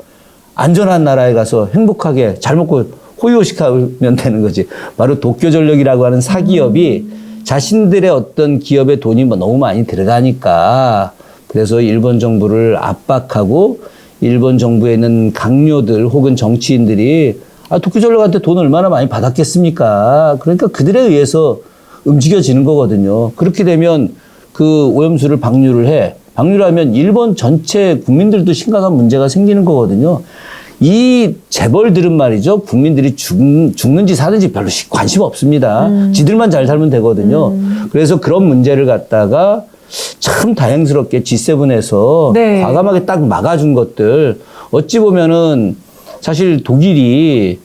안전한 나라에 가서 행복하게 잘 먹고 호의호식하면 되는 거지. 바로 도쿄전력이라고 하는 사기업이 자신들의 어떤 기업의 돈이 너무 많이 들어가니까 그래서 일본 정부를 압박하고 일본 정부에 있는 강요들 혹은 정치인들이 도쿄전력한테 돈 얼마나 많이 받았겠습니까? 그러니까 그들에 의해서 움직여지는 거거든요. 그렇게 되면 그 오염수를 방류를 해. 방류를 하면 일본 전체 국민들도 심각한 문제가 생기는 거거든요. 이 재벌들은 말이죠. 국민들이 죽는지 사는지 별로 관심 없습니다. 지들만 잘 살면 되거든요. 그래서 그런 문제를 갖다가 참 다행스럽게 G7에서 네. 과감하게 딱 막아준 것들. 어찌 보면은 사실 독일이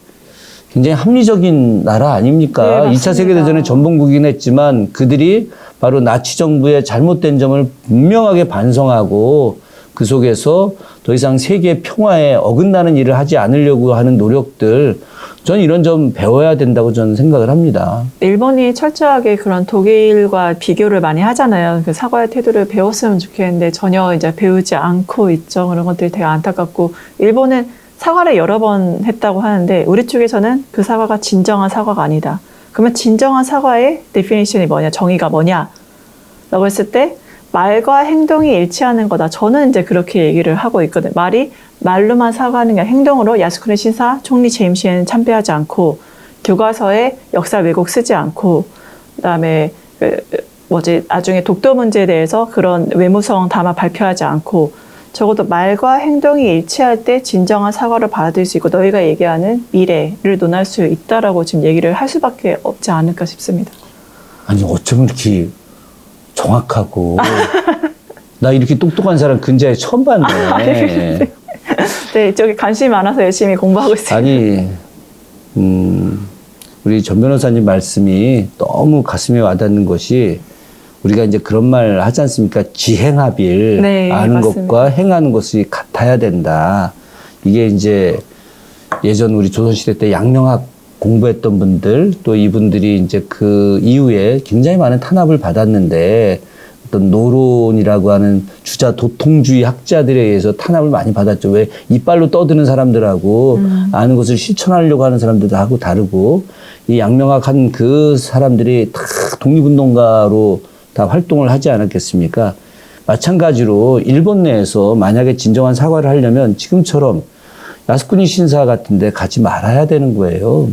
굉장히 합리적인 나라 아닙니까? 네, 2차 세계대전에 전범국이긴 했지만 그들이 바로 나치 정부의 잘못된 점을 분명하게 반성하고 그 속에서 더 이상 세계 평화에 어긋나는 일을 하지 않으려고 하는 노력들, 전 이런 점 배워야 된다고 저는 생각을 합니다. 일본이 철저하게 그런 독일과 비교를 많이 하잖아요. 그 사과의 태도를 배웠으면 좋겠는데 전혀 이제 배우지 않고 있죠. 그런 것들이 되게 안타깝고 일본은 사과를 여러 번 했다고 하는데 우리 쪽에서는 그 사과가 진정한 사과가 아니다. 그러면 진정한 사과의 데피니션이 뭐냐, 정의가 뭐냐? 라고 했을 때 말과 행동이 일치하는 거다. 저는 이제 그렇게 얘기를 하고 있거든요. 말로만 사과하는 게 아니라 행동으로 야스쿠니 신사 총리 재임 시에는 참배하지 않고 교과서에 역사 왜곡 쓰지 않고 그다음에 나중에 독도 문제에 대해서 그런 외무성 담화 발표하지 않고 적어도 말과 행동이 일치할 때 진정한 사과를 받아들일 수 있고 너희가 얘기하는 미래를 논할 수 있다라고 지금 얘기를 할 수밖에 없지 않을까 싶습니다. 아니 어쩜 이렇게 정확하고 나 이렇게 똑똑한 사람 근자에 처음 봤네. 네, 이쪽에 관심이 많아서 열심히 공부하고 있습니다. 아니 우리 전 변호사님 말씀이 너무 가슴에 와닿는 것이 우리가 이제 그런 말 하지 않습니까? 지행합일. 네, 아는 맞습니다. 것과 행하는 것이 같아야 된다. 이게 이제 예전 우리 조선시대 때 양명학 공부했던 분들 또 이분들이 이제 그 이후에 굉장히 많은 탄압을 받았는데 어떤 노론이라고 하는 주자 도통주의 학자들에 의해서 탄압을 많이 받았죠. 왜 이빨로 떠드는 사람들하고 아는 것을 실천하려고 하는 사람들하고 다르고 이 양명학 한 그 사람들이 다 독립운동가로 다 활동을 하지 않았겠습니까? 마찬가지로 일본 내에서 만약에 진정한 사과를 하려면 지금처럼 야스쿠니 신사 같은데 가지 말아야 되는 거예요.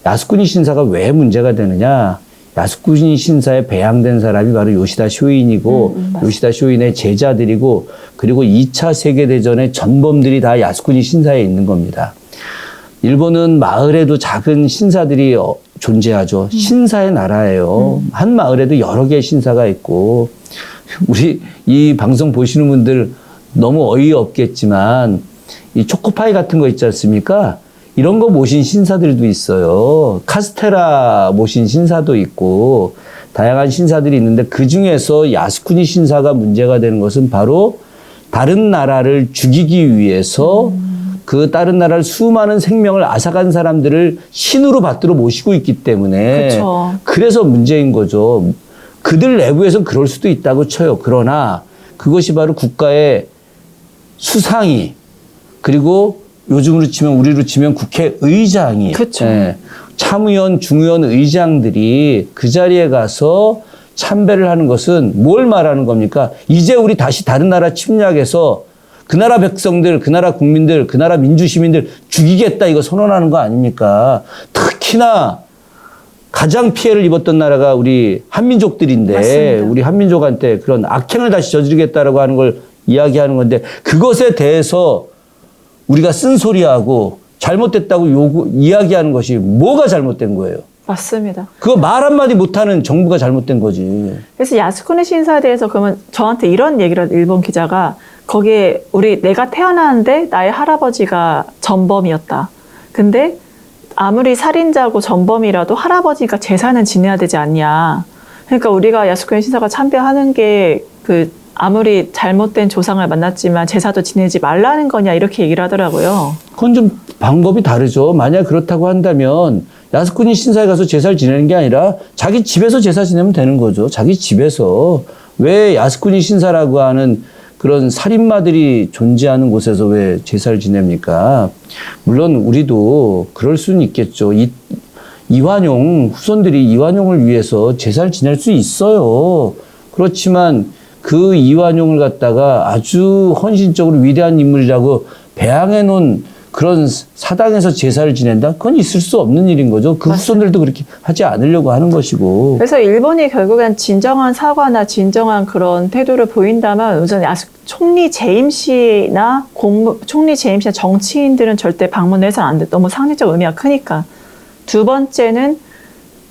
야스쿠니 신사가 왜 문제가 되느냐? 야스쿠니 신사에 배양된 사람이 바로 요시다 쇼인이고 요시다 쇼인의 제자들이고 그리고 2차 세계대전의 전범들이 다 야스쿠니 신사에 있는 겁니다. 일본은 마을에도 작은 신사들이 존재하죠. 신사의 나라예요. 한 마을에도 여러 개의 신사가 있고 우리 이 방송 보시는 분들 너무 어이없겠지만 이 초코파이 같은 거 있지 않습니까? 이런 거 모신 신사들도 있어요. 카스테라 모신 신사도 있고 다양한 신사들이 있는데 그중에서 야스쿠니 신사가 문제가 되는 것은 바로 다른 나라를 죽이기 위해서 그 다른 나라를 수많은 생명을 앗아간 사람들을 신으로 받들어 모시고 있기 때문에 그쵸. 그래서 문제인 거죠. 그들 내부에서는 그럴 수도 있다고 쳐요. 그러나 그것이 바로 국가의 수상이 그리고 요즘으로 치면 우리로 치면 국회의장이 그쵸. 예, 참의원, 중의원 의장들이 그 자리에 가서 참배를 하는 것은 뭘 말하는 겁니까? 이제 우리 다시 다른 나라 침략해서 그 나라 백성들, 그 나라 국민들, 그 나라 민주시민들 죽이겠다 이거 선언하는 거 아닙니까? 특히나 가장 피해를 입었던 나라가 우리 한민족들인데 맞습니다. 우리 한민족한테 그런 악행을 다시 저지르겠다라고 하는 걸 이야기하는 건데 그것에 대해서 우리가 쓴소리하고 잘못됐다고 이야기하는 것이 뭐가 잘못된 거예요? 맞습니다. 그거 말 한마디 못하는 정부가 잘못된 거지. 그래서 야스쿠니 신사에 대해서 그러면 저한테 이런 얘기를 일본 기자가 거기에 내가 태어났는데 나의 할아버지가 전범이었다. 근데 아무리 살인자고 전범이라도 할아버지가 제사는 지내야 되지 않냐. 그러니까 우리가 야스쿠니 신사가 참배하는 게 아무리 잘못된 조상을 만났지만 제사도 지내지 말라는 거냐 이렇게 얘기를 하더라고요. 그건 좀 방법이 다르죠. 만약 그렇다고 한다면 야스쿠니 신사에 가서 제사를 지내는 게 아니라 자기 집에서 제사 지내면 되는 거죠. 자기 집에서. 왜 야스쿠니 신사라고 하는 그런 살인마들이 존재하는 곳에서 왜 제사를 지냅니까? 물론 우리도 그럴 수는 있겠죠. 이완용 후손들이 이완용을 위해서 제사를 지낼 수 있어요. 그렇지만 그 이완용을 갖다가 아주 헌신적으로 위대한 인물이라고 배양해 놓은 그런 사당에서 제사를 지낸다? 그건 있을 수 없는 일인 거죠. 그 후손들도 그렇게 하지 않으려고 하는 것이고. 그래서 일본이 결국엔 진정한 사과나 진정한 그런 태도를 보인다면 우선 총리 재임 시나 총리 재임 시나 정치인들은 절대 방문을 해서는 안 돼. 너무 상징적 의미가 크니까. 두 번째는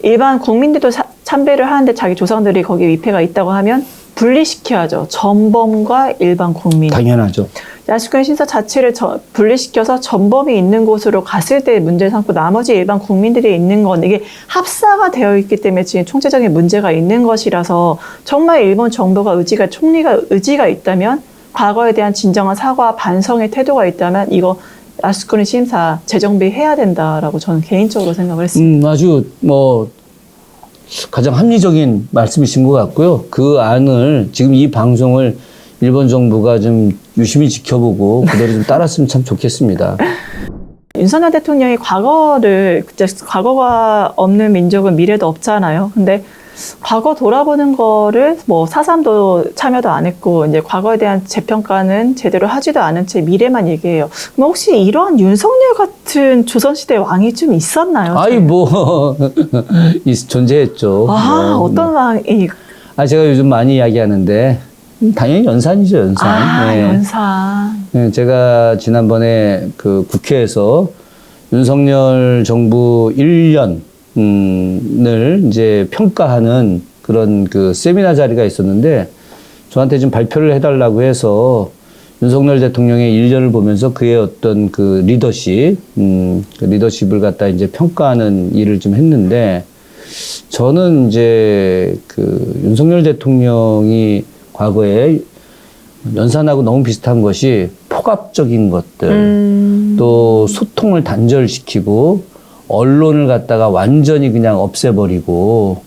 일반 국민들도 참배를 하는데 자기 조상들이 거기에 위패가 있다고 하면 분리시켜야죠. 전범과 일반 국민. 당연하죠. 야스쿠니 신사 자체를 분리시켜서 전범이 있는 곳으로 갔을 때 문제를 삼고 나머지 일반 국민들이 있는 건 이게 합사가 되어 있기 때문에 지금 총체적인 문제가 있는 것이라서 정말 일본 정부가 총리가 의지가 있다면 과거에 대한 진정한 사과, 반성의 태도가 있다면 이거 야스쿠니 신사 재정비해야 된다라고 저는 개인적으로 생각을 했습니다. 아주 가장 합리적인 말씀이신 것 같고요. 그 안을 지금 이 방송을 일본 정부가 좀 유심히 지켜보고 그대로 좀 따랐으면 참 좋겠습니다. 윤석열 대통령이 과거가 없는 민족은 미래도 없잖아요. 근데 과거 돌아보는 거를 4.3도 참여도 안 했고 이제 과거에 대한 재평가는 제대로 하지도 않은 채 미래만 얘기해요. 그럼 혹시 이런 윤석열 같은 조선시대 왕이 좀 있었나요? 존재했죠. 어떤 왕이? 제가 요즘 많이 이야기하는데 당연히 연산이죠, 연산. 네. 연산. 네, 제가 지난번에 그 국회에서 윤석열 정부 1년을 이제 평가하는 그런 그 세미나 자리가 있었는데 저한테 좀 발표를 해달라고 해서 윤석열 대통령의 1년을 보면서 그의 어떤 그 리더십, 그 리더십을 갖다 이제 평가하는 일을 좀 했는데 저는 이제 그 윤석열 대통령이 과거에 연산하고 너무 비슷한 것이 폭압적인 것들, 또 소통을 단절시키고 언론을 갖다가 완전히 그냥 없애버리고,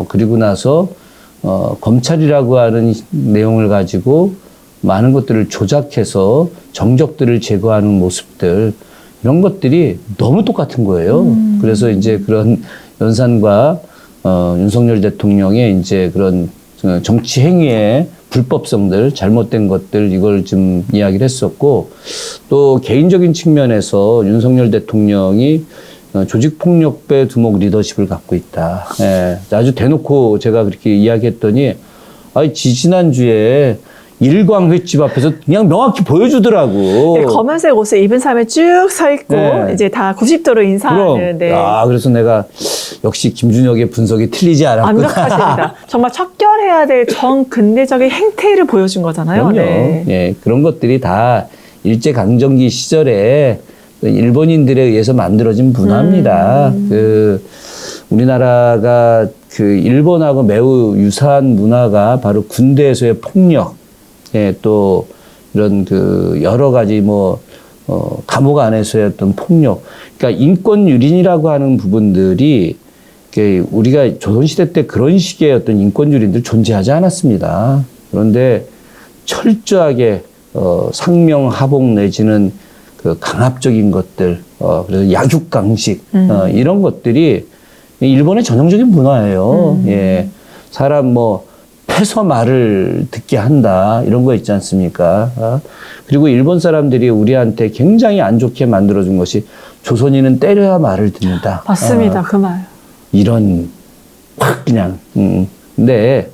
그리고 나서 검찰이라고 하는 내용을 가지고 많은 것들을 조작해서 정적들을 제거하는 모습들, 이런 것들이 너무 똑같은 거예요. 그래서 이제 그런 연산과 윤석열 대통령의 이제 그런 정치 행위의 불법성들, 잘못된 것들, 이걸 좀 이야기를 했었고, 또 개인적인 측면에서 윤석열 대통령이 조직폭력배 두목 리더십을 갖고 있다. 예, 아주 대놓고 제가 그렇게 이야기했더니, 지지난주에 일광 횟집 앞에서 그냥 명확히 보여주더라고. 네, 검은색 옷을 입은 사람이 쭉 서 있고, 네. 이제 다 90도로 인사하는. 네. 그래서 내가 역시 김준혁의 분석이 틀리지 않았구나. 완벽하십니다. 정말 척결해야 될 정근대적인 행태를 보여준 거잖아요. 그럼요. 네. 예, 그런 것들이 다 일제강점기 시절에 일본인들에 의해서 만들어진 문화입니다. 우리나라가 일본하고 매우 유사한 문화가 바로 군대에서의 폭력, 예, 또 이런 여러 가지 감옥 안에서의 어떤 폭력. 그러니까 인권유린이라고 하는 부분들이 우리가 조선시대 때 그런 식의 어떤 인권유린들 존재하지 않았습니다. 그런데 철저하게 상명하복 내지는 그 강압적인 것들, 그래서 약육강식, 이런 것들이 일본의 전형적인 문화예요. 예. 사람 뭐, 패서 말을 듣게 한다. 이런 거 있지 않습니까? 그리고 일본 사람들이 우리한테 굉장히 안 좋게 만들어준 것이 조선인은 때려야 말을 듣는다. 맞습니다. 그 말. 이런, 확 그냥, 근데,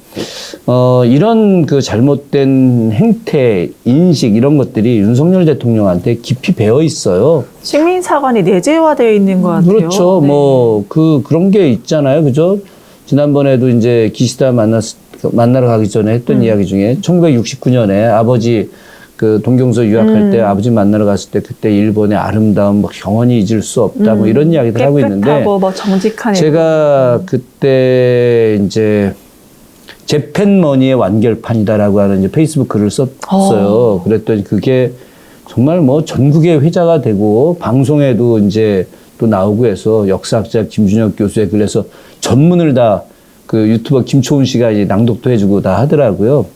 이런 그 잘못된 행태, 인식, 이런 것들이 윤석열 대통령한테 깊이 배어 있어요. 식민사관이 내재화되어 있는 것 같아요. 그렇죠. 네. 뭐, 그런 게 있잖아요. 그죠? 지난번에도 이제 기시다 만나러 가기 전에 했던 이야기 중에 1969년에 아버지 그 동경서 유학할 때 아버지 만나러 갔을 때 그때 일본의 아름다움 뭐 영원히 잊을 수 없다 뭐 이런 이야기들 하고 있는데 깨끗하고 뭐 정직한 제가 그때 이제 재팬머니의 완결판이다라고 하는 이제 페이스북 글을 썼어요. 그랬더니 그게 정말 뭐 전국의 회자가 되고 방송에도 이제 또 나오고 해서 역사학자 김준혁 교수의 글에서 전문을 다 그 유튜버 김초훈 씨가 이제 낭독도 해주고 다 하더라고요.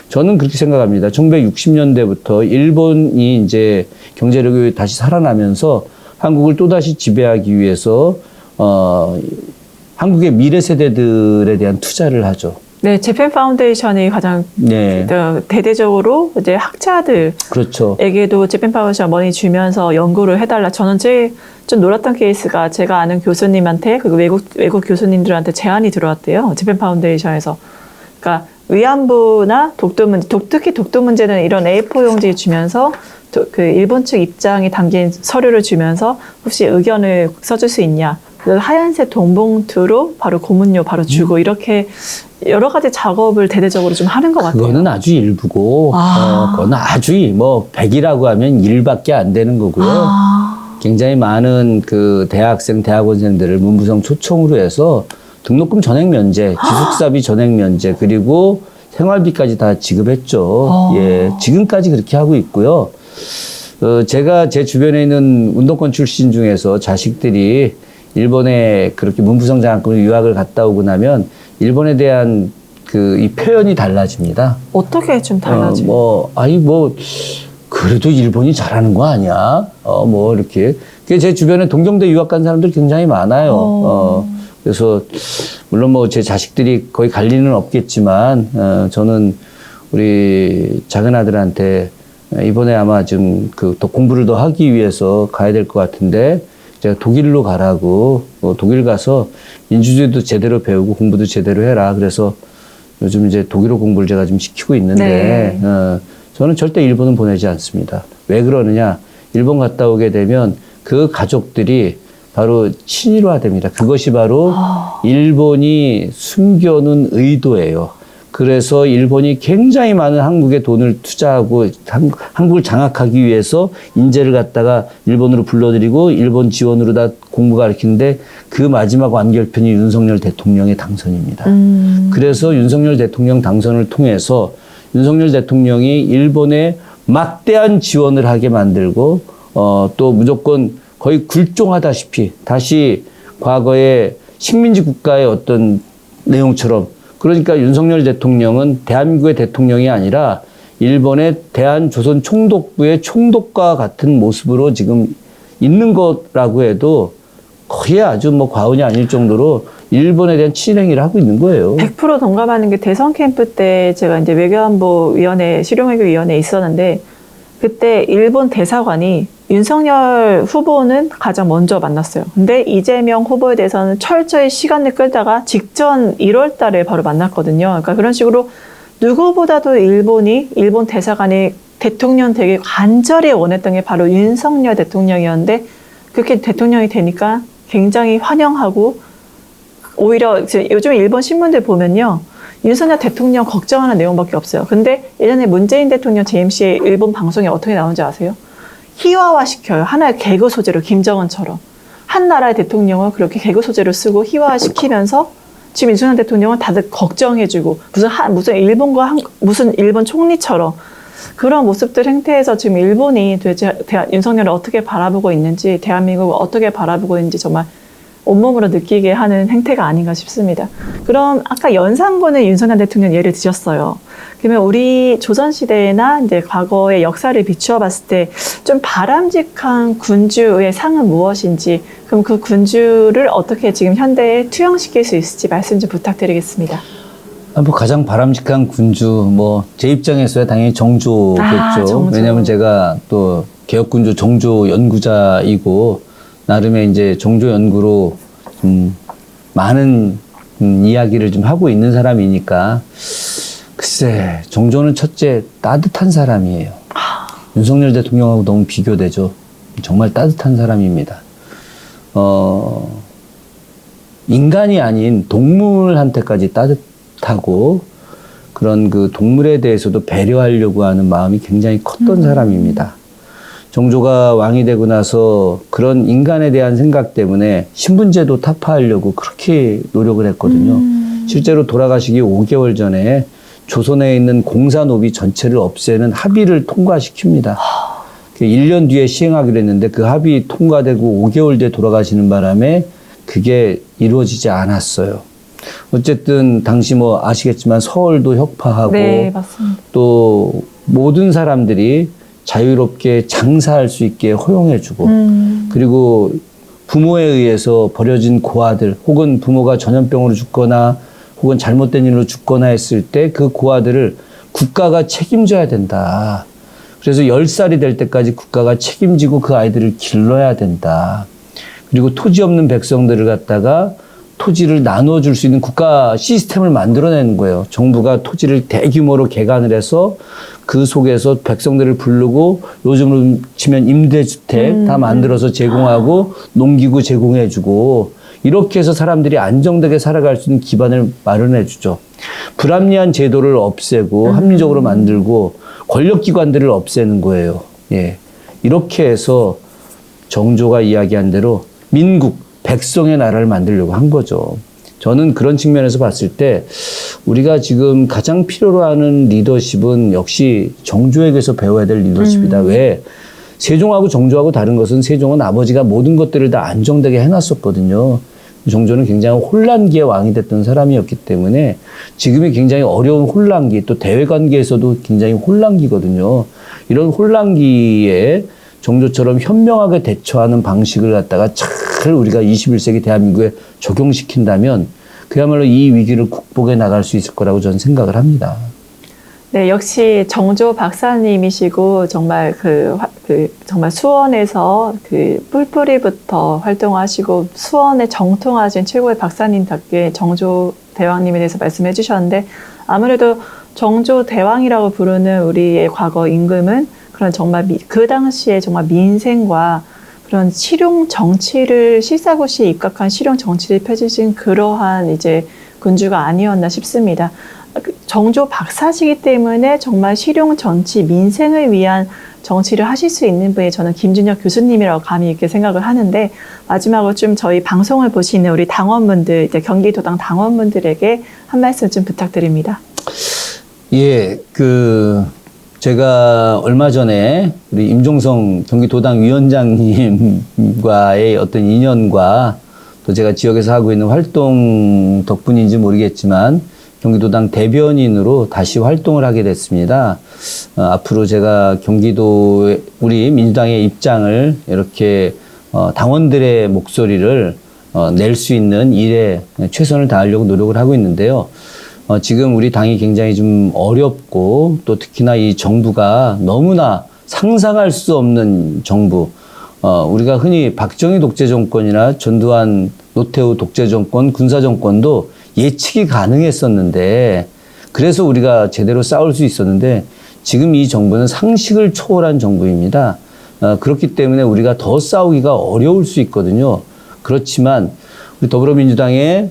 저는 그렇게 생각합니다. 1960년대부터 일본이 이제 경제력이 다시 살아나면서 한국을 또다시 지배하기 위해서, 한국의 미래 세대들에 대한 투자를 하죠. 네, 재팬 파운데이션이 가장 네. 대대적으로 이제 학자들 그렇죠. 에게도 재팬 파운데이션 머니 주면서 연구를 해달라. 저는 제일 좀 놀랐던 케이스가 제가 아는 교수님한테 그리고 외국 교수님들한테 제안이 들어왔대요. 재팬 파운데이션에서. 그러니까 위안부나 독도 문제, 특히 독도 문제는 이런 A4 용지 주면서 그 일본 측 입장이 담긴 서류를 주면서 혹시 의견을 써줄 수 있냐. 그 하얀색 돈봉투로 바로 고문료 바로 주고 이렇게 여러 가지 작업을 대대적으로 좀 하는 것 같아요. 그거는 아주 일부고, 그거는 아주 뭐 100이라고 하면 1밖에 안 되는 거고요. 굉장히 많은 그 대학생, 대학원생들을 문부성 초청으로 해서 등록금 전액 면제, 기숙사비 전액 면제, 그리고 생활비까지 다 지급했죠. 예, 지금까지 그렇게 하고 있고요. 제가 제 주변에 있는 운동권 출신 중에서 자식들이 일본에 그렇게 문부성 장학금으로 유학을 갔다 오고 나면 일본에 대한 그 이 표현이 달라집니다. 어떻게 좀 달라지요? 그래도 일본이 잘하는 거 아니야? 뭐 이렇게. 제 주변에 동경대 유학 간 사람들 굉장히 많아요. 그래서 물론 뭐 제 자식들이 거의 갈 리는 없겠지만 저는 우리 작은 아들한테 이번에 아마 좀 그 더 공부를 더 하기 위해서 가야 될 것 같은데 제가 독일로 가라고 독일 가서 민주주의도 제대로 배우고 공부도 제대로 해라. 그래서 요즘 이제 독일어 공부를 제가 좀 시키고 있는데 저는 절대 일본은 보내지 않습니다. 왜 그러느냐? 일본 갔다 오게 되면 그 가족들이 바로 친일화됩니다. 그것이 바로 일본이 숨겨놓은 의도예요. 그래서 일본이 굉장히 많은 한국에 돈을 투자하고 한국을 장악하기 위해서 인재를 갖다가 일본으로 불러들이고 일본 지원으로 다 공부 가르치는데 그 마지막 완결편이 윤석열 대통령의 당선입니다. 그래서 윤석열 대통령 당선을 통해서 윤석열 대통령이 일본에 막대한 지원을 하게 만들고 또 무조건 거의 굴종하다시피 다시 과거의 식민지 국가의 어떤 내용처럼 그러니까 윤석열 대통령은 대한민국의 대통령이 아니라 일본의 대한조선 총독부의 총독과 같은 모습으로 지금 있는 거라고 해도 거의 아주 뭐 과언이 아닐 정도로 일본에 대한 친행위를 하고 있는 거예요. 100% 동감하는 게 대선 캠프 때 제가 이제 외교안보위원회, 실용외교위원회에 있었는데 그때 일본 대사관이 윤석열 후보는 가장 먼저 만났어요. 근데 이재명 후보에 대해서는 철저히 시간을 끌다가 직전 1월 달에 바로 만났거든요. 그러니까 그런 식으로 누구보다도 일본 대사관이 대통령 되게 간절히 원했던 게 바로 윤석열 대통령이었는데 그렇게 대통령이 되니까 굉장히 환영하고 오히려 요즘 일본 신문들 보면요. 윤석열 대통령 걱정하는 내용밖에 없어요. 근데 예전에 문재인 대통령 재임시에 일본 방송에 어떻게 나오는지 아세요? 희화화시켜요. 하나의 개그 소재로 김정은처럼. 한 나라의 대통령을 그렇게 개그 소재로 쓰고 희화화시키면서 지금 윤석열 대통령은 다들 걱정해주고 무슨 일본 총리처럼 그런 모습들 행태에서 지금 일본이 도대체 윤석열을 어떻게 바라보고 있는지 대한민국을 어떻게 바라보고 있는지 정말 온몸으로 느끼게 하는 행태가 아닌가 싶습니다. 그럼 아까 연산군의 윤석열 대통령 예를 드셨어요. 그러면 우리 조선시대나 이제 과거의 역사를 비추어 봤을 때 좀 바람직한 군주의 상은 무엇인지, 그럼 그 군주를 어떻게 지금 현대에 투영시킬 수 있을지 말씀 좀 부탁드리겠습니다. 뭐 가장 바람직한 군주, 뭐 제 입장에서야 당연히 정조겠죠. 정조. 왜냐하면 제가 또 개혁군주 정조 연구자이고 나름의 이제 정조 연구로 좀 많은 이야기를 좀 하고 있는 사람이니까. 글쎄, 정조는 첫째 따뜻한 사람이에요. 윤석열 대통령하고 너무 비교되죠. 정말 따뜻한 사람입니다. 인간이 아닌 동물한테까지 따뜻하고 그런 그 동물에 대해서도 배려하려고 하는 마음이 굉장히 컸던 사람입니다. 정조가 왕이 되고 나서 그런 인간에 대한 생각 때문에 신분제도 타파하려고 그렇게 노력을 했거든요. 실제로 돌아가시기 5개월 전에 조선에 있는 공사노비 전체를 없애는 합의를 통과시킵니다. 1년 뒤에 시행하기로 했는데 그 합의 통과되고 5개월 뒤에 돌아가시는 바람에 그게 이루어지지 않았어요. 어쨌든 당시 뭐 아시겠지만 서울도 혁파하고 네, 맞습니다. 또 모든 사람들이 자유롭게 장사할 수 있게 허용해주고 그리고 부모에 의해서 버려진 고아들 혹은 부모가 전염병으로 죽거나 혹은 잘못된 일로 죽거나 했을 때 그 고아들을 국가가 책임져야 된다. 그래서 10살이 될 때까지 국가가 책임지고 그 아이들을 길러야 된다. 그리고 토지 없는 백성들을 갖다가 토지를 나눠줄 수 있는 국가 시스템을 만들어내는 거예요. 정부가 토지를 대규모로 개간을 해서 그 속에서 백성들을 부르고 요즘으로 치면 임대주택 다 만들어서 제공하고 농기구 제공해주고 이렇게 해서 사람들이 안정되게 살아갈 수 있는 기반을 마련해주죠. 불합리한 제도를 없애고 합리적으로 만들고 권력기관들을 없애는 거예요. 예. 이렇게 해서 정조가 이야기한 대로 민국, 백성의 나라를 만들려고 한 거죠. 저는 그런 측면에서 봤을 때 우리가 지금 가장 필요로 하는 리더십은 역시 정조에게서 배워야 될 리더십이다. 왜? 세종하고 정조하고 다른 것은 세종은 아버지가 모든 것들을 다 안정되게 해놨었거든요. 정조는 굉장히 혼란기의 왕이 됐던 사람이었기 때문에 지금이 굉장히 어려운 혼란기, 또 대외관계에서도 굉장히 혼란기거든요. 이런 혼란기에 정조처럼 현명하게 대처하는 방식을 갖다가 잘 우리가 21세기 대한민국에 적용시킨다면 그야말로 이 위기를 극복해 나갈 수 있을 거라고 저는 생각을 합니다. 네, 역시 정조 박사님이시고 정말 정말 수원에서 그 뿔뿔이부터 활동하시고 수원에 정통하신 최고의 박사님답게 정조 대왕님에 대해서 말씀해 주셨는데 아무래도 정조 대왕이라고 부르는 우리의 과거 임금은 그런 정말 그 당시에 정말 민생과 그런 실용 정치를 실사고시에 입각한 실용 정치를 펼치신 그러한 이제 군주가 아니었나 싶습니다. 정조 박사시기 때문에 정말 실용 정치, 민생을 위한 정치를 하실 수 있는 분이 저는 김준혁 교수님이라고 감히 이렇게 생각을 하는데 마지막으로 좀 저희 방송을 보시는 우리 당원분들, 이제 경기도당 당원분들에게 한 말씀 좀 부탁드립니다. 예, 제가 얼마 전에 우리 임종성 경기도당 위원장님과의 어떤 인연과 또 제가 지역에서 하고 있는 활동 덕분인지 모르겠지만 경기도당 대변인으로 다시 활동을 하게 됐습니다. 앞으로 제가 경기도 우리 민주당의 입장을 이렇게 당원들의 목소리를 낼 수 있는 일에 최선을 다하려고 노력을 하고 있는데요. 지금 우리 당이 굉장히 좀 어렵고 또 특히나 이 정부가 너무나 상상할 수 없는 정부, 우리가 흔히 박정희 독재 정권이나 전두환 노태우 독재 정권, 군사 정권도 예측이 가능했었는데 그래서 우리가 제대로 싸울 수 있었는데 지금 이 정부는 상식을 초월한 정부입니다. 그렇기 때문에 우리가 더 싸우기가 어려울 수 있거든요. 그렇지만 우리 더불어민주당의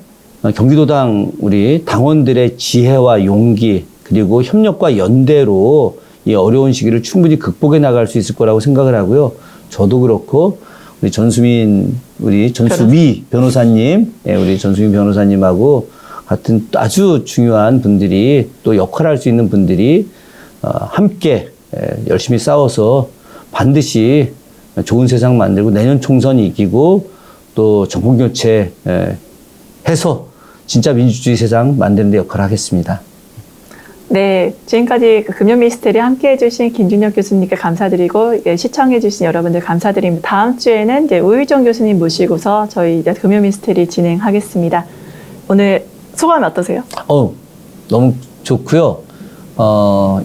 경기도당 우리 당원들의 지혜와 용기 그리고 협력과 연대로 이 어려운 시기를 충분히 극복해 나갈 수 있을 거라고 생각을 하고요. 저도 그렇고 우리 전수위 변호사님, 우리 전수위 변호사님하고 같은 아주 중요한 분들이 또 역할할 수 있는 분들이 함께 열심히 싸워서 반드시 좋은 세상 만들고 내년 총선 이기고 또 정권 교체 해서 진짜 민주주의 세상 만드는 데 역할을 하겠습니다. 네, 지금까지 그 금요 미스테리 함께 해주신 김준혁 교수님께 감사드리고 시청해주신 여러분들 감사드립니다. 다음 주에는 이제 우일정 교수님 모시고서 저희 이제 금요 미스테리 진행하겠습니다. 오늘 소감이 어떠세요? 너무 좋고요.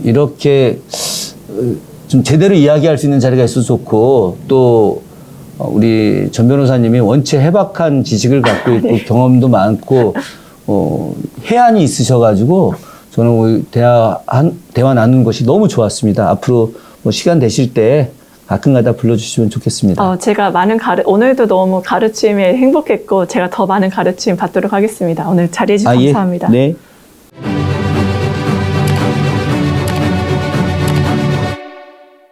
이렇게 좀 제대로 이야기할 수 있는 자리가 있어서 좋고 또 우리 전 변호사님이 원체 해박한 지식을 갖고 있고 네. 경험도 많고 해안이 있으셔가지고 저는 오늘 대화 나누는 것이 너무 좋았습니다. 앞으로 뭐 시간 되실 때 가끔가다 불러주시면 좋겠습니다. 제가 오늘도 너무 가르침에 행복했고 제가 더 많은 가르침 받도록 하겠습니다. 오늘 자리해 주셔서 감사합니다. 예. 네.